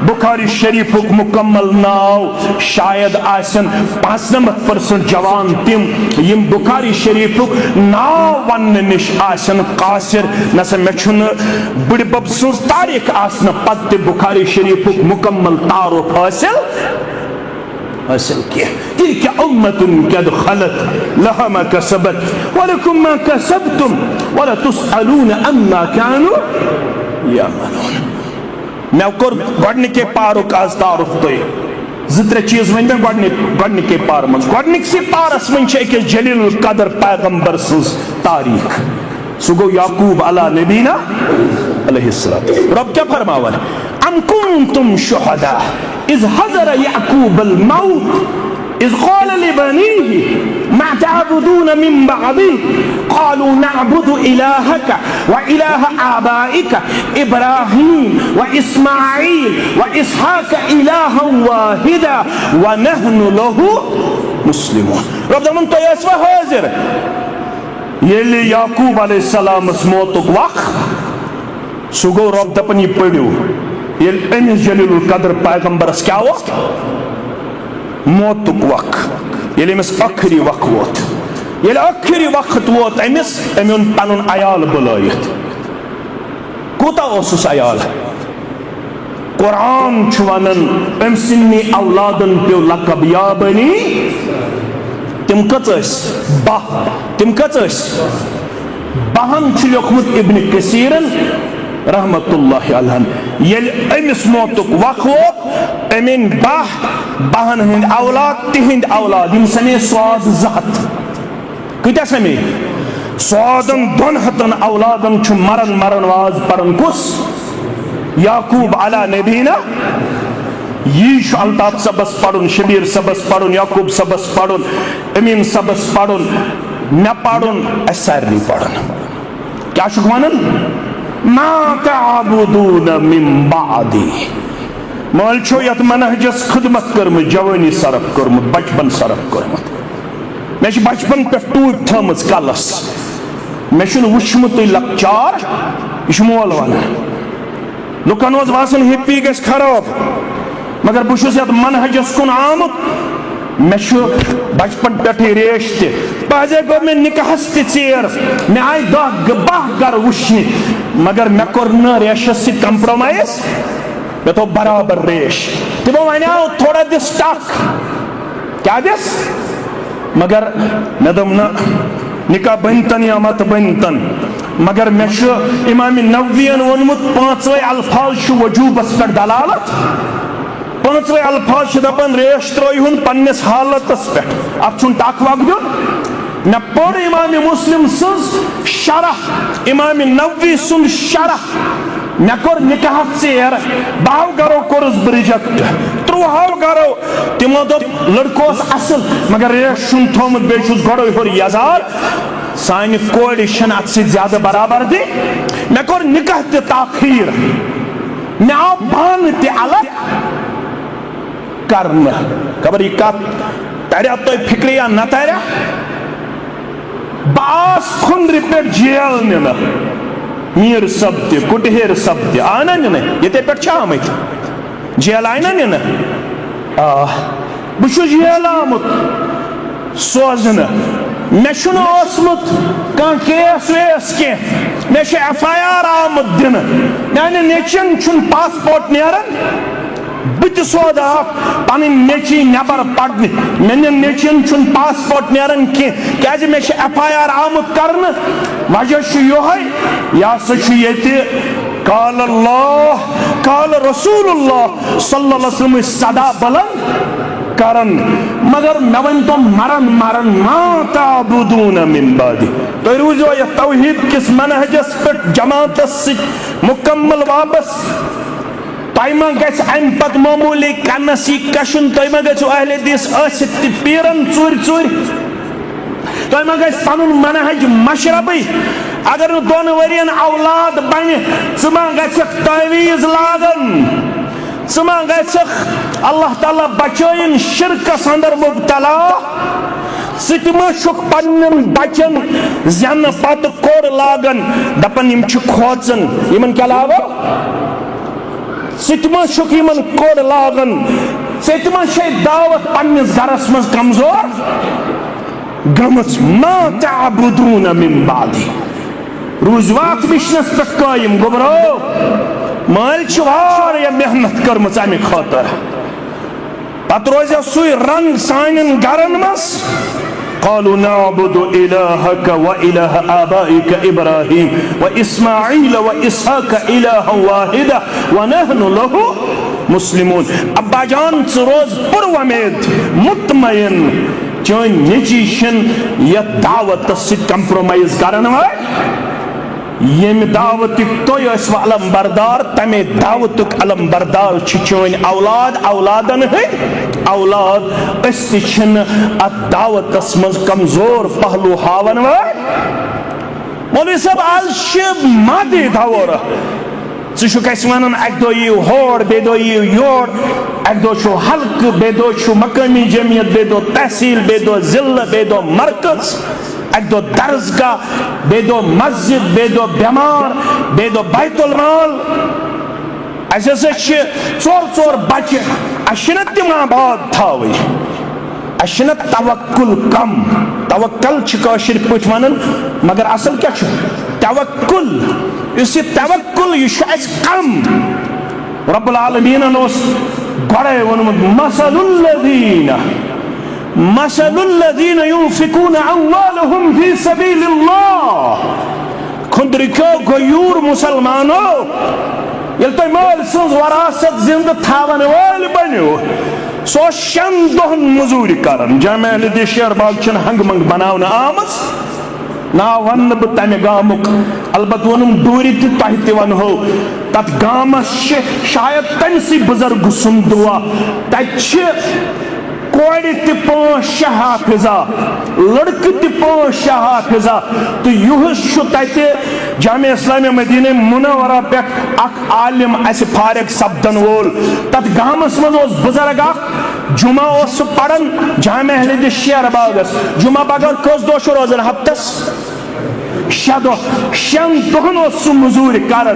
बुखारी शरीफुक मुकम्मल नाव शायद आसन 95% जवान तिम यम बुखारी शरीफुक नाव वन निश आसन कासिर नसा मे बड़ बब सुज तारीख आसन पत बुखारी शरीफुक मुकम्मल तारुफ हासिल किया तिल्का उम्मतुन कद खलत लहा मा कसबत वलकुम मा कसबतुम वला तुसअलून अम्मा कानू यामलून मे कोर गडनिके पारुक आज तारुफ तय 2-3 चीज वन मे गडनिके पार मन गडनिकसी पारस मन अकिस जलील कदर पैगंबर सज तारीख सह गो याकूब अला नबीना अलैहिस्सलाम रब क्या फरमावन अम कुंतुम शुहदा इज़ हज़र याकूब अल मौत इज़ क़ाल लिबनीहि मा तअबुदून मिन बअदी क़ालू नअबुदु इलाहक व इलाह आबाइक इब्राहीम व इस्माईल व इसहाक इलाहन वाहिदा व नहनु लहु मुस्लिमून रब दमन तो यसवा हाजिर ये याकूब अलैहिस्सलाम मौतुक वक्त सह गो रब दपन यह पढ़ो ये अमिस जलील कदर पैगंबरस क्या वक्त मौतुक वक्त ये अमिस आखिरी वक्त वोत ये आखिरी वक्त वोत अमिस अमन पनुन अयाल बुलायत कोता ओसुस अयाल कुरान वनन अम सिन्नी औलादन पे लकब या बनी तिम कच तिम कच बहन लिखमुत इब्न कसीरन रहमतुल्लाहि अलैहि येल अमिस मौतुक वक्त वोत अमिन बहन हंद औलाद तिहिंद औलाद यम समे स्वाद जहत कत समे स्वादन 200 औलादन मरन वाज परन कुस याकूब अला नबीना यह अल्ताफ सबस पढ़ुन शबीर सबस पढ़ुन याकूब सबस पढ़ुन अमीन सबस पढ़ुन मे पढ़ुन सारे पढ़ुन क्या वनन मा तअबुदून मिन बअदी माल छो यत मनहजस खिदमत कर्म जवानी सरफ कर्म बचपन सरफ कर्म मे बचपन पे टूट थमस कलस मे वुचमुत लकचार यह मोल वन लुकन ओस बासन हिप्पी गस खराब मगर बहुत मनहजस कुन आमुत मे बचपन पे रेश तजे गो मे निकाहस तेर मे आय 10-12 गर वुश्न मगर मे कोर न रेशस सि कंप्रोमाइज मे तो बराबर रेश तमो वनो थोड़ा दिस टक क्या दिस मगर मे दम न निकाह बनतन या मत बनतन मगर मे इमाम नववियन वोनमुत 5 अल्फाज वजूबस पे दलालत 5 अल्फाज दपन रेश त्रोन पन्निस हालतस पे अब टक वक दिन मे पढ़ इमाम मुस्लिम सज शरह इमाम नववी सुन शरह मे कोर निकाह चेर 10 गरो कोरस रिजेक्ट 13 गरो तमो दोप लड़कोस असल मगर रेश थोमुत बेचुस गड़ो होर यजार सानि कोड़ अत ज्यादा बराबर दी मे कोर निकाह ते ताखीर मे आव पान ते अलग करन खबर यह कत तरह तुम फिक्र या न तरह बास खुंद्र पे जेल नीन मीर सब कुटहेर सब आना नीन ये पे आमत जेल आय ना नीन बहुत जेल आमुत सोजन मे कह केस वेस कह मे FIR आमुत दिन माने नेचन पासपोर्ट नेरन बत सोदा पन नेची नबर पढ़ने मे नेचन पासपोर्ट नेरन क्या मे FIR आमुत कर वजह यह काल अल्लाह काल रसूलुल्लाह सल्लल्लाहु अलैहि वसल्लम सदा बुलंद करन मगर मे वन तो मरन मरन मा ताबुदून मिन बादी तो रूजो यह तौहीद किस मनहजस पे जमातस मुकम्मल वापस तयमा गस अम पत मामूली कनस कशन तयमा गो अहले दिस पीरन चूर चूर तयमा गस पनुन मनहज मशरबी अगर 2 वरियन औलाद बन मा गसक तवीज लागन मा गसक अल्लाह ताला बचन शिरकस अंदर मुब्तला सुक पन्न बचन जन पत कोड़ लागन दपन यम खोचन यमन क्या लागो सुक यमन कोड़ लागन सतमा दावत पन्निस घरस मज कमजोर गमस मा ताबुदून मिन बादी रूज वात मिशनस पे कायम गोबरो माल मेहनत कर्म अमे खतर पत रोज सुई रंग सान गरन मस क़ालू नअबुदु इलाहक व इलाह आबाइक इब्राहीम व इस्माईल व इसहाक इलाहन वाहिदा व नहनु लहु मुस्लिमून अब्बा जान रोज पुरवमेद मुतमइन चन निजी यह दावत कंप्रोमाइज करन यम दावत तुम अलम बरदार तमे दावत अलम बरदार चन औलाद औलादन औलाद अत दावत मज कमजोर पहलू हावन मौलवी साहब आज मादे दौर वन अक दो यू होर बे दो यू योर अक दो हल्क बे दो मकामी जमियत बे दो तहसील बे दो जिला बे दो मरकज अक दो दरसगाह बे दो मस्जिद बे दो बेमार बे दो बैतुल माल चोर बच्चे अन तम आबाद थावे अन तवक्कुल कम तवक्कल काशिर पे वन मगर असल क्या तवक्कुल इस तवक्कुल यह कम रब्बुल आलमीन गड़े वोनमुत मसलुल्लज़ीन युनफ़िकून अम्वालहुम फ़ी सबीलिल्लाह खुदरिको गयूर मुसलमानो ये तुम माल सज वरासत जिंद थावन वाल बनो सो 6 दोहन मजूरी करन जमेल शेरबाग हंग मंग बनावन आमस ना वन बह तमे गामुक अलबत वोनुम दूरी तह वनो तथ गामस शायद तमसी बुजुर्ग सुन दुआ तथ कोड़ 5-6 हाफिजा लड़क 5-6 हाफिजा तो युहस जामिया इस्लामिया मदीना मुनव्वरा पे आलिम फारिग सपदन वोल तथ गामस मज बुजुर्ग जुमा पढ़ान जामिया हदीस शेरबागस जुमा बगैर कस दो रोजान हफ्तस 6 दो 6 दोहन सह मजूर कर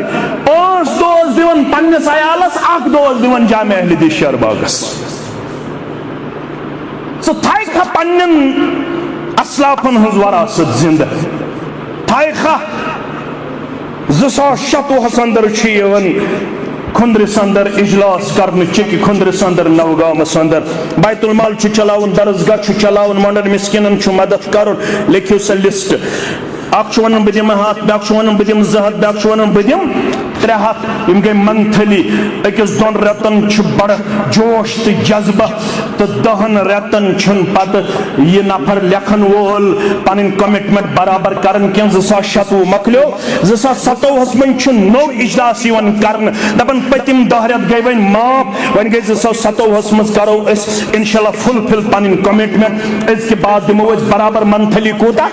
5 दोज दिवन पन्नस अयालस 1 दोज दिवन जामे अहमदी शरबागस थाइखा पन्न असलाफन हज वरासत जिंद थाइखा 2027 अंदर खुंद्रिस अंदर इजलास कर चिक खुंद्रिस अंदर नवगामस अंदर बैतुल माल चलावन दरसगाह चलावन मंडन मिस्किन मदद कर लिखियो सा लिस्ट अख वन बह दिम हाथ बह वन बह दिम 2 हाथ बह वन बह दिम 3 हाथ इम गई मंथली अकिस 2 रेतन बड़ जोश तो जज्बा तो 10 रेतन पत यह नफर लेखन वोल पन कमिटमेंट बराबर कर 2027 मकलो 2027 मन नो इजलास कर दपन पतिम 10 रेत गई वन माफ वन गई 2027 मज करो इंशाल्लाह फुलफिल पन कमिटमेंट इसके बाद दिमो बराबर मंथली कूता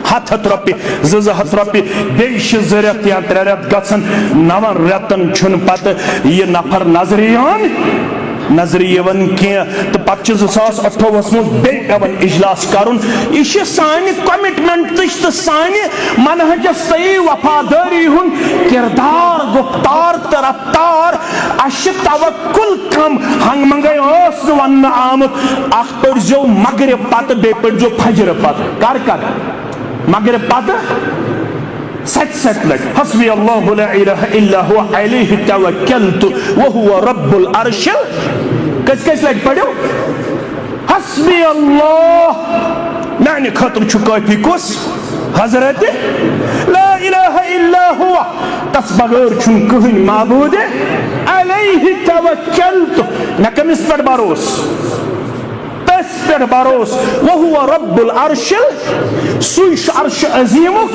100 रुपये 200 रुपये बेश 2 रेत या 3 रेत गसन 9 रेतन पत यह नफर नजर यवन कह तो पत 2028 मन इजलास कर सान कमिटमेंट तो सान मनहजस सही वफादारी हुन किरदार गुफ्तार तो रफ्तार तवक्कुल कम हंग मंगई वन आमुत अख पो मगरिब पत बे पो फजर पत कर मगरिब पत 7 लट हस्बी अल्लाहु ला इलाहा इल्ला हुवा अलैहि तवक्कलतु व हुवा रब्बुल अर्शिल कस लट पढ़ो हस्बी अल्लाह नानी खतर छु काफी कुस हजरत ला इलाहा इल्ला हुवा तस बगैर छु कहीं माबूद अलैहि तवक्कलतु न कमिस पर भरोस तस पर भरोस व हुवा रब्बुल अर्शिल सुइश अर्श अजीमुक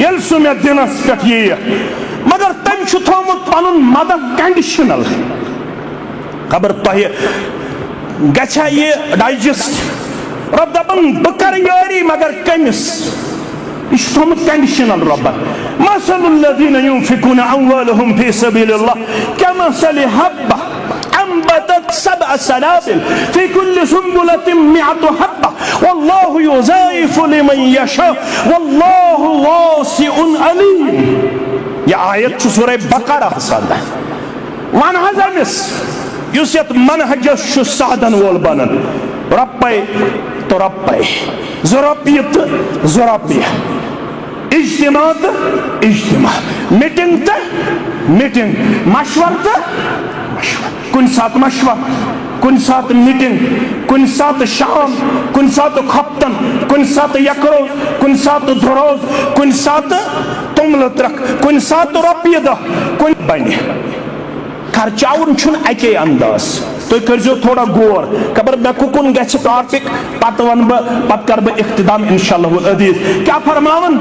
यल सु मे दिनस पे ये मगर तम थोमुत पन मदद कंडीशनल खबर तह गछा ये डाइजेस्ट रब दपन बकर यारी मगर कमिस यह थोमुत कंडीशनल रबन मसलुल्लज़ीन युनफिकून अम्वालहुम फी सबीलिल्लाह कमसलि हब्बा अंबतत 7 सनाबिल फी कुल्लि सुंबुलतिन 100 हब्बा वल्लाहु युज़ाइफु लिमन यशा वल्लाहु वासिउन अलीम। यह आयत सूरह बकरा हसन वन हजमिस युस यत मनहजस साधन वोल बनन रप्पे तो रप्पे ज़ुरप्पे तो ज़ुरप्पे इज्तिमा तो इज्तिमा मीटिंग तो मीटिंग मशवर तो मशवर कुन साथ मशवर कुन साथ मीटिंग कुन साथ शाम कुन साथ खप्तन कुन साथ यकरो कुन साथ धरोज कुन साथ तुमल त्रक कुन साथ रपिय दह कुन बने खर्चाउन छुन अके अंदाज तो करजो थोड़ा गौर खबर मे कुन गछ टॉपिक पत वन पत कर ब इख्तिताम इंशाअल्लाह अजीज क्या फरमावन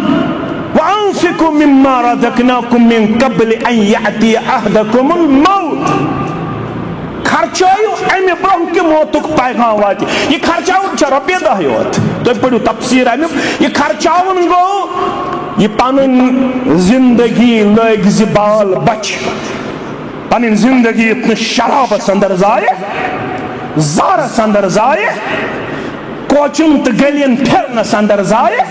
वअनफिकु मिम्मा रज़क़नाकुम मिन क़ब्ल अन यअती अहदकुमुल मौत खर्चायो अमे ब्रोह के मौतुक पैगाम वात यह खर्चाउन छ रपिय दह योत तो पढ़ो तफसीर अमे यह खर्चाउन गो यह पन जिंदगी लग जिबाल बच पन जिंदगी इतने शराबस अंदर जाए जारस अंदर जाए कोचुन तो गलियन फिरनस अंदर जाए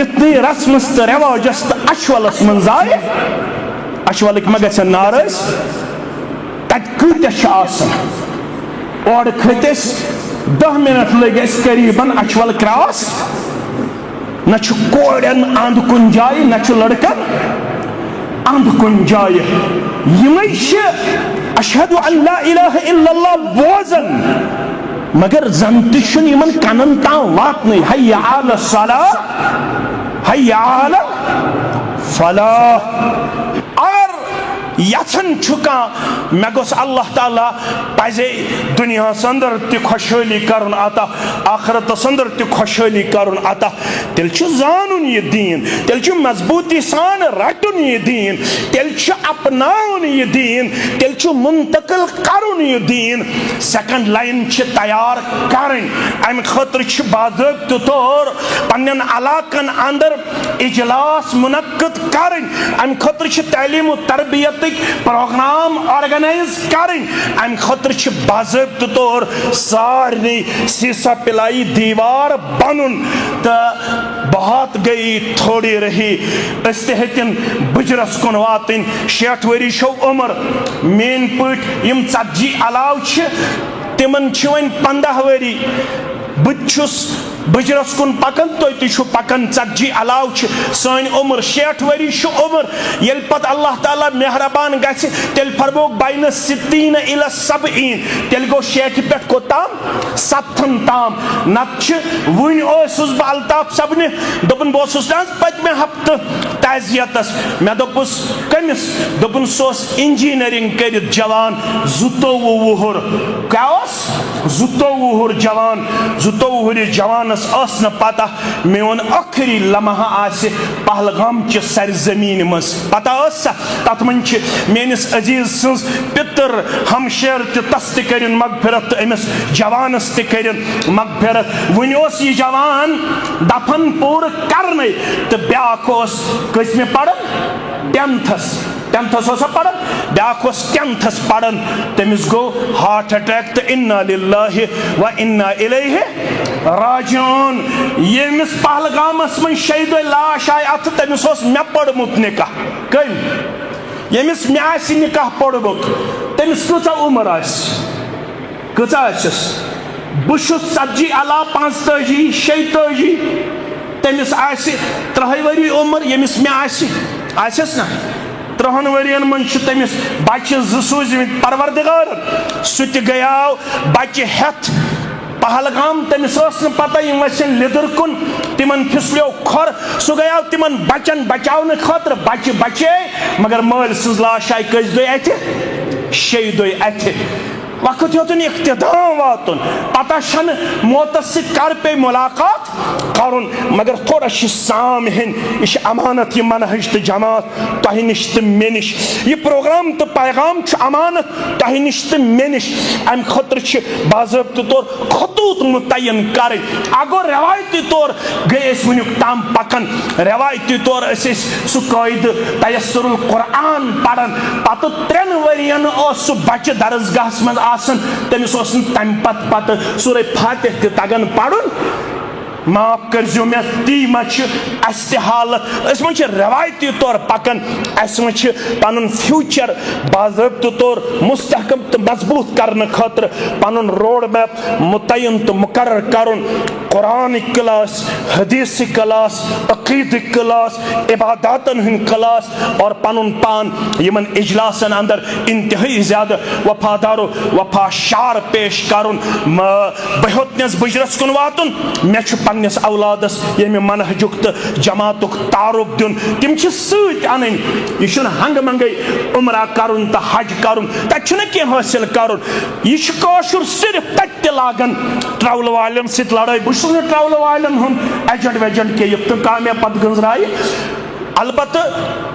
इतने रस्मस तो रवाजस तो अशवलस मन जाए अशवल मे ग नारस तत कत और खतिस 10 मिनट लग करीबन अशवल क्रॉस न कोड़न अंध कुन जाए न लड़कन अंध कुन जाए अशहदु अन ला इलाहा इल्लल्लाह बोजन मगर जन तुन यमन कनन ताम वातन हय्या अला सलाह हय्या अला फलाह और यथन छुका मे गोस अल्लाह ताला पजे दुनिया अंदर ति खुशहाली करन अता आखिरत अंदर ति खुशहाली करन अता तेल छु जानन ये दीन तेल छु मजबूती सान रटन ये दीन तेल छु अपनाउन ये दीन तेल छु मुंतकिल करन ये दीन सेकंड लाइन छ तैयार करन अम खतर छ बाज़ाब्त तौर पन्नन इलाकन अंदर इजलास मुनक्कद करें, अम खतर तालीम व तरबियत प्रोग्राम ऑर्गेनाइज करें, अम खतर बाज़ाब्त तौर सारे सीसा पिलाई दीवार बनन। तो बहुत गई थोड़ी रही हतन बुजरस कुन वातन 60 वरी शो उम्र। मेन पट यम 40 अलाव तिमन वन 15 वरी। बुझुस बुजरस कुन पकन तो पकन 40 अलाव सन उम्र 60 वरी उम्र। ये पत अल्लाह ताला मेहरबान गि तेल फरमोक बैन 60 इला 70 तेल गो 60 पे कोताम 70 ताम। नत वन बह अल्ताफ सबन दोपन बह पतमे हफ्त ताजियतस मे दोपस कमिस दोपन सोस इंजीनियरिंग कर जवान 22 वुहर क्या 22 वुहर जवान 22 वुहर जवान न पता मेन आखिरी लम्हा आसे पहलगाम च सरजमीन मज पता तथ मन मेनिस अजीज सज पितर हमशेर तस त मगफिरत अमिस जवानस त मगफिरत। वन यह जवान दफन पूर करने तो ब्याख कसमे पढ़न 10th पढ़न ब्याख 10th पढ़न तमिस गो हार्ट अटैक तो इन्ना लिल्लाहि व इन्ना इलैहि राजिऊन। यमिस पहलगामस मन शहीद लाश आय अथ तमिस मे पढ़मुत निकाह कम यमिस मे आसि निकाह पढ़मुत तमिस कचा उम्र कस बुश 40 अला 45 46 तमिस आसि 30 वरी उम्र यमिस मे आसस ना 30 वरियन मन तमिस बच्चे 2 सूजमित परवरदिगार सह गयाव बच्चे हेथ पहलगाम तमिस पता वसन लिदर कुन तिमन फिसलो खोर सह गयाव तिमन बचन बचाव खतर बच्चे बचे मगर मल सज लाश आय कस दो अत 6 दो अत वक्त योतन इख्तिदाम वातन पता छन मौतस कर पे मुलाकात करुन मगर थोड़ा साम हन यह अमानत यह मनहज तो जमात तह नश तो मे नश यह प्रोग्राम तो पैगाम अमानत तह नश तो मे नश अम खतर बाज़ाब्त तौर खतूत मुतयन कर अगो रवायती तौर गए वनुक ताम पकन रवायती तौर सह कायद तयस्सुरुल कुरान पढ़न पत 3 वरियन सह बच्चे दरसगाह मज तमिस तम पत सूरह फातिह तगन पढ़न माफ कर मे ती मे हालत रवायती तौर पकन पन फ्यूचर बाज़ाब्त तौर मुस्तहकम तो मजबूत करने खतर पन रोड मैप मुतयन तो मुकर्रर करुन कुरान क्लास हदीस क्लास अकीद क्लास इबादतन हंद क्लास और पन पान यमन इजलासन अंदर इंतहाई ज्यादा वफादारो वफाशार पेश करुन बहतनस बुजरस कुन वातुन मे पन्निस औलादस ये मनहजुक तो जमातुक तारुक दिन तिम सत अन यह हंग मंगे उमरा करुन तो हज करुन तक कह हासिल करुन यह काशुर सिर्फ तक लागन ट्रैवल वालन सत लड़ाई बस ट्रैवल वालन हूँ एजेंट वेजेंट के युक्त काम पत गंजराय अलबत्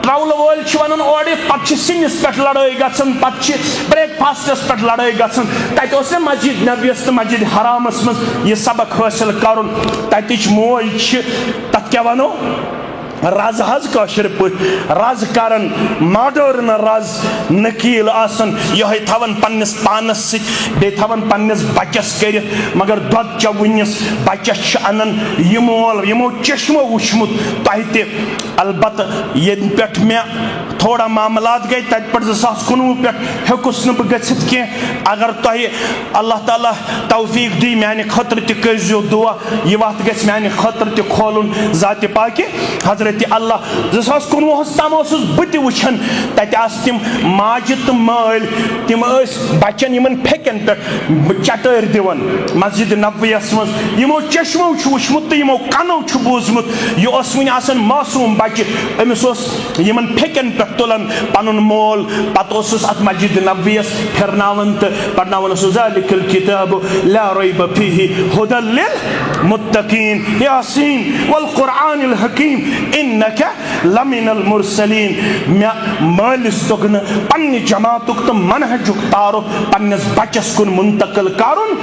ट्रैवल वोल वन ओर पे सिनिस पे लड़ाई गन पे ब्रेकफास्टस पे लड़ाई गन तत मस्जिद नबियस तो मस्जिद हरामस मज यह सबक हासिल करुन तच मोज तथ क्या वनो रज हज काशिर पे रज करन मॉडर्न रज नकील आसन यह थवन पन्निस पानस बे थवन पन्निस बच्चस कर मगर दुध चवनिस बच्चस अनन यमो चश्मो वुचमुत तह ते अलबत् ये पे मे थोड़ा मामलात गई तत पे 2019 पे हेकुस न गि अगर तह अल्लाह ताला तौफीक दी माने खतर तजो दुआ यह वत ग माने खतर त खोलन जात पाकि हजरत अल्लाह 2019 तम बह वुचान तत तिम माज तो माल तिम बच्चन इन फेकन पे चटर दिवन मस्जिद नबवियस मज यमो चश्मो वुचमुत तो यमो कनो बूजमुत यह वन आसान मासूम बच्चे अमिस इन फेकन पे तुलान पन मोल पत अत मस्जिद नबवियस फिरनावन तो पढ़नावन ज़ालिकल किताब ला रैब फीहि हुदल लिल मुत्तकीन यासीन वल कुरआनिल हकीम इन्नका लमिनल मुरसलीन मे मालिस तोगन पन्ने जमातुक तो मनहजुक तारुक पन्नेस बचस कुन मुंतकिल करुन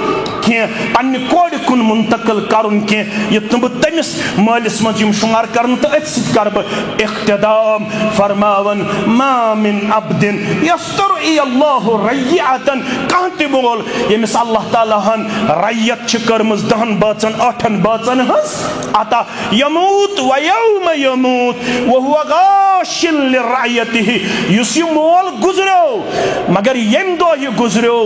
के पन्ने कोड कुन मुंतकिल करुन के यत ब तमिस मालिस मज यम शुमार करन तो अत सित कर ब इख्तिदाम फरमावन मा मिन अब्दिन यस्तुर अल्लाह रय्यतन कहते बोल यमिस अल्लाह ताला हन रय्यत छ करमस 10 बाचन 8 बाचन हस अता यमूत व यौम यमूत व हुवा गाशिल लिरयतिहि युस मोल गुजरो मगर यम दो ये गुजरो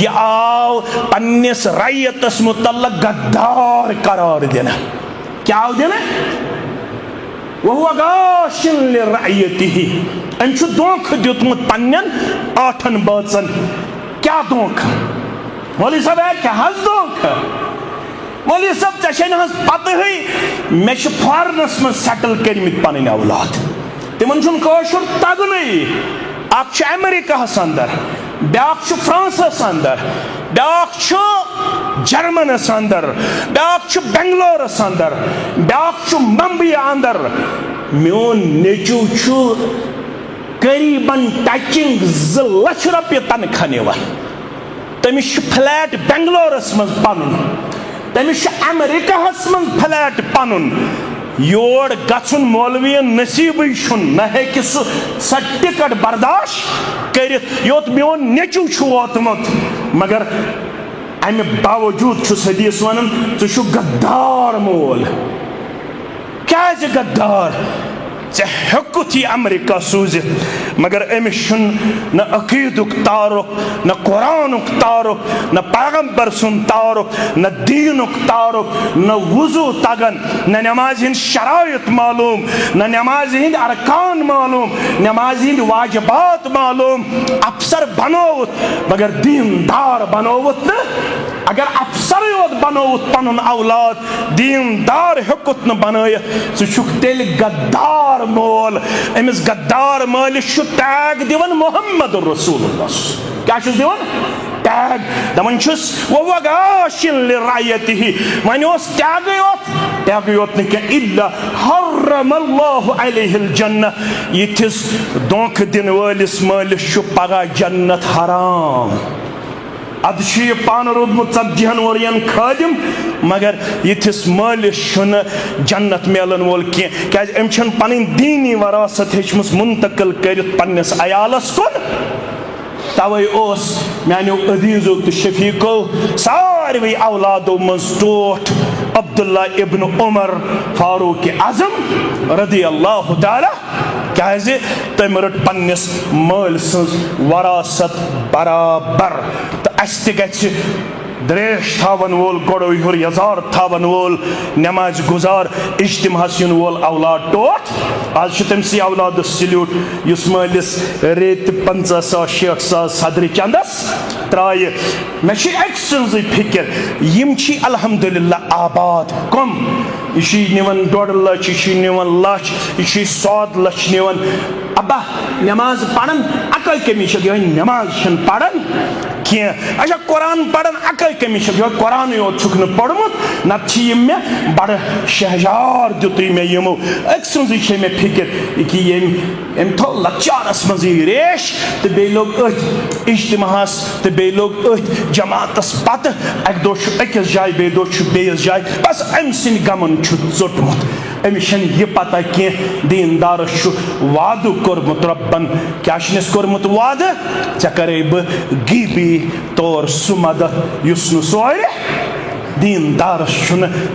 ये आओ पन्निस रय्यतस मुतल्लक गद्दार करार देना क्या हो देना वह हुआ गाशिल लिरयतिहि अमछु दोख दितमुत पन्नन 8 बाचन क्या दोख मौलवी साहब है क्या हस दोख मौलवी साहब चशन हस पता है मे फॉरनस में सेटल करमित पन औलाद तिमन छुन कशुर तगने अख अमेरिका अंदर ब्याक फ्रांस अंदर ब्याक जर्मन अंदर ब्याक बेंगलोर अंदर ब्याक मुंबई अंदर मोन नेचू करीबन टचिंग 2 लाख रुपये तनख्वाह निवान तमिस फ्लैट बेंगलोरस मज पनुन तमिस अमेरिका मज फ्लैट पनुन योर गछुन मौलवी नसीब न हेकि स टिकट बर्दाश्त करित योत मोन नेचू वोतमुत मगर अमे बावजूद हदीस वन छु गद्दार मोल क्या गद्दार हेकुत यह अमेरिका सूजित मगर अमिस न अकीदुक तारुक न कुरानुक तारुक न पैगंबर सुन तारुक न दीनुक तारुक न वुजू तगन न नमाज हिंद शरायत मालूम न नमाज हिंद अरकान मालूम नमाज हिंद वाजिबात मालूम अफसर बनोत मगर दीनदार बनोत न अगर अफसर योत बनोत पनुन औलाद दीनदार हेकुत न बनयत सु तेल गद्दार मोल अमिस गद्दार मालिस टैग दिवन मोहम्मद रसूलुल्लाह क्या दिवन टैग दमन वह गाशिल लिरयतिहि वन टैग योत न इल्ला हर्रमल्लाहु अलैहिल जन्नह यथिस दोख दिन वालिस मालिस पगा जन्नत हराम अद पान रोदमुत 40 वरियन खादिम मगर यथिस मालिस जन्नत मिलन वोल क्या अम पन दीनी वरासत हेचमस मुंतकिल कर पन्निस अयालस कुन तवे मानो अजीजो तो शफीको सारे औलादों मज टोठ अब्दुल्ला इब्न उमर फारूक आजम रदी अल्लाह ताला क्या तम रट पन्निस माल सज वरासत बराबर तो अस दरेश थावन वोल गोड़ो हुर यजार थावन वोल नमाज गुजार इज्तिमास युन वोल औलाद टोट आज तमसी औलाद सल्यूट युस मालिस रेत 50,000-60,000 सदर चंदस त्राय मे एक सज फिक्र यम अल्हम्दुलिल्लाह आबाद कम यह निवन 1.5 लाख यह निवन लाख यह 100 लाख निवन अब्बा नमाज पढ़न अकल कमी नमाज पढ़न कह अच्छा कुरान पढ़न अकल कमी कुरान योत पढ़मुत नत मे बड़ शहजार दुत मे यमो अक सज मे फिक्र कि यम थो लचारस मज रेश तो बे लोग अथ इज्तिमास तो बे लोग अथ जमातस पत अक दो अकिस जाय बे दो बेस जाय बस अम सिंद गमन चोटमुत अमिस यह पता कह दीनदार वाद कोर्मुत रब्बन क्या कोर्मुत वाद ऐ करे बह गिबी तौर सह मदद युस सोरे दीनदार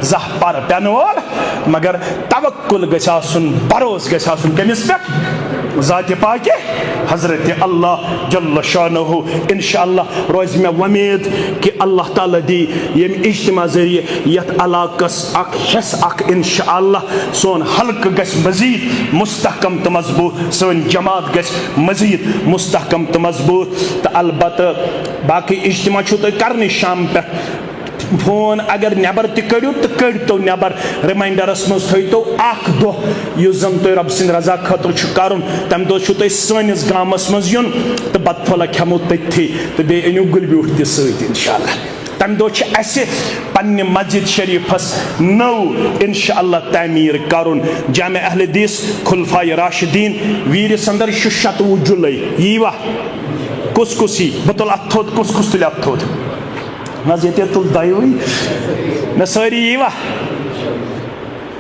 जह पर पेन वोल मगर तवक्कुल गछ आसुन भरोस गछ आसुन कमिस पे ज़ात पाक हजरत अल्लाह जल्ल शानहु इंशाअल्लाह रोज में उम्मीद कि अल्लाह ताला दी यम इज्तिमा जरिए यत इलाकस अख हिस अख इंशाअल्लाह सोन हल्क गछ मजीद मुस्तहकम तो मजबूत सोन जमात गछ मजीद मुस्तहकम तो मजबूत तो अलबत्ता बाकी इज्तिमा छु तो करनी शाम पे फोन अगर नबर तड़ो तो कड़ो नबर रिमाइंडरस मज थो अख दह युस जन तुम रब सिंद रजा खतर कर तम दो तुम सनिस गामस मज युन तो बतफला खेमो तथी तो बे अनु गुलब्यूट तह इंशाअल्लाह। तम दो पन्ने मस्जिद शरीफस नौ इंशाअल्लाह तामीर करुन। जामे अहले हदीस खुलफाए राशिदीन वीर संदर 27 जुलाई यीवा कुस कुसी बतल अथोद कुस कुस तुल अथोद नज ये तुल दयवी न सारी यीवा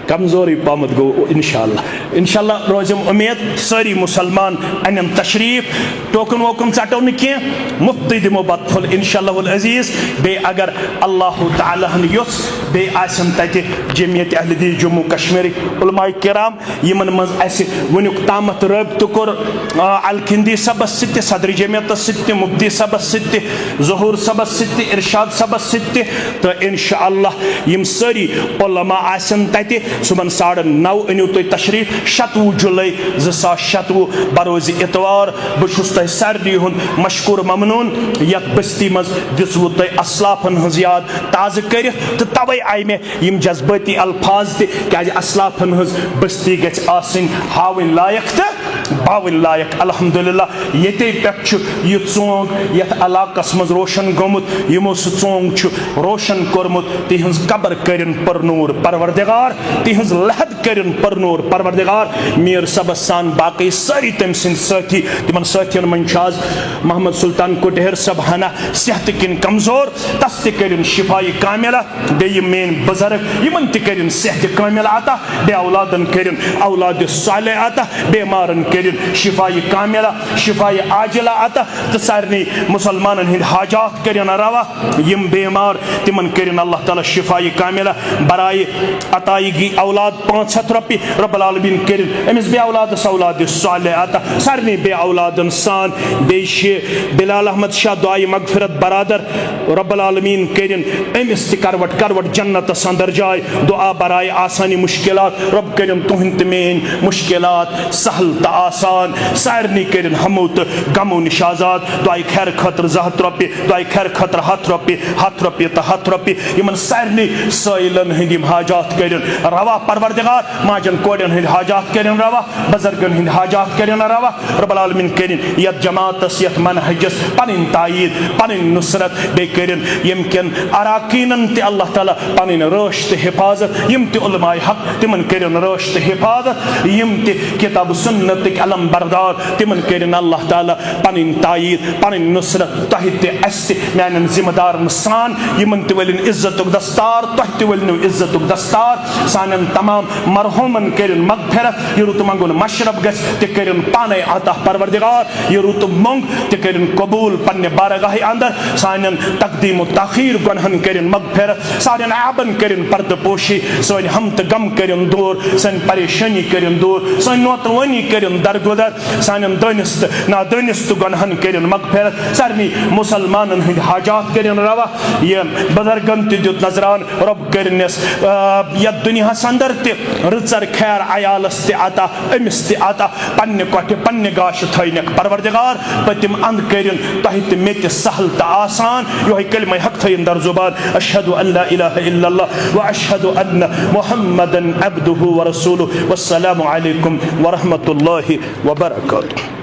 कमजोरी पामत गो इंशाअल्लाह रोजम उम्मीद सारी मुसलमान अन तशरीफ टोकन वोकन चटो न कह मुफ्त दिमो बतफुल इंशाअल्लाह अजीज बे अगर अल्लाह ताला योस बे आसन तते जमियत अहले हदीस जम्मू कश्मीर उलमाए किराम यमन मज अस वनुक तामत रब्त कोर अलखिंदी सबस सित सदर जमियत सित मुफ्ती सबस सित ज़हूर सबस सित इरशाद सबस सित तो इंशाअल्लाह यम सारी उलमा आसन तते सुबह 9:30 अनिव तुम तशरीफ 27 जुलाई 2027 बरोज इतवार बहुस तुम सारे हुंद मशकूर ममनून यत बस्ती मज दिसवु तुम असलाफन हज याद ताज़ कर तो तवे आई मे यम जज्बाती अल्फाज क्या असलाफन हज बस्ती गछ आसिन हावन लायक तो बावन लायक अल्हम्दुलिल्लाह ये पे यह चोंग यथ इलाकस मज रोशन गोमुत यमो सह चोंग रोशन कोरमुत तिहंज कबर करिन परनूर परवरदिगार तिहंज लहद करिन परनूर परवरदिगार मीर सबस सान बाकी सारी तम सिंद साथी तिमन साथियन मंशाज मोहम्मद सुल्तान कुटहर सब हना सेहत किन कमजोर तस तरिन शिफाई कामिला बे मेन बुजुर्ग यमन तरिन सेहत कामिला अता बे औलादन करिन औलाद सालेह अता बेमारन करिन शिफाई कामिला शिफाई आजिला अता तो सारे मुसलमान हिंद हाजात करिन रवा यम बेमार तिमन करिन अल्लाह ताला शिफाई कामिला बराए अताई औलाद 500 रुपये रब्बुल आलमीन करिन अमिस बे औलाद औलाद सालेह अता सारे बे औलादन सान बे बिलाल अहमद शाह दुआई मगफिरत बरादर रब्बुल आलमीन करिन अमिस करवट करवट जन्नत अंदर जाए दुआ बराए आसानी मुश्किलात रब करिन तुहंद मेन मुश्किलात सहल तो आसान सारे करिन हमो तो गमो निशाजात दुआई खैर खतर 100 रुपये दुआई खैर खतर 100 रुपये 100 रुपये तो 100 रुपये यमन सारे साइलन हंदिम हाजात करिन रवा परवरदिगार माजन कोड़न हंद हाजात करिन रवा बुजुर्गन हंद हाजात करिन रवा रब्बुल आलमीन करिन यत जमातस यत मनहजस पनिन तायीद पनिन नुसरत बे करिन यम कन अराकीनन ते अल्लाह ताला पनिन रोश ते हिफाजत यम ते उलमाए हक तिमन करिन रोश ते हिफाजत यम ते किताब सुन्नत के अलम बरदार तिमन करिन अल्लाह ताला पनिन तायीद पनिन नुसरत तहित अस मान जिम्मेदार सान यमन ते वलिन इज्जतुक दस्तार तह ते वलिन इज्जतुक दस्तार सानन तमाम मरहुमन करिन मगफिरत यरुत मंगुन मशरब गस ते करिन पाने अता परवरदिगार यरुत मंग ते करिन कबूल पन्ने बारगाह अंदर सानन तकदीम तखीर गुनहन करिन मगफिरत सानन आबन करिन पर्दपोशी सन हम त गम करिन दूर सन परेशानी करिन दूर सन नोतवनी करिन दरगुदर सानन दनिस्त ना दनिस्त गुनहन करिन मगफिरत सारनी मुसलमानन हिंद हाजात करिन रवा ये बुजुर्गन ते दित नजरान रब करिनस या दुनिया अंदर ते रचर खैर अयालस ते आता अमिस ते आता पन्ने कोठे पन्ने गाश थैनक परवरदिगार पतिम अंद करिन तहित मेत सहल त आसान यो कलिमा हक थैन दर जुबान अशहदु अल्ला इलाहा इल्लल्लाह व अशहदु अन्न मुहम्मदन अब्दुहु व रसूलुहु वस्सलामु अलैकुम व रहमतुल्लाहि व बरकातुहू।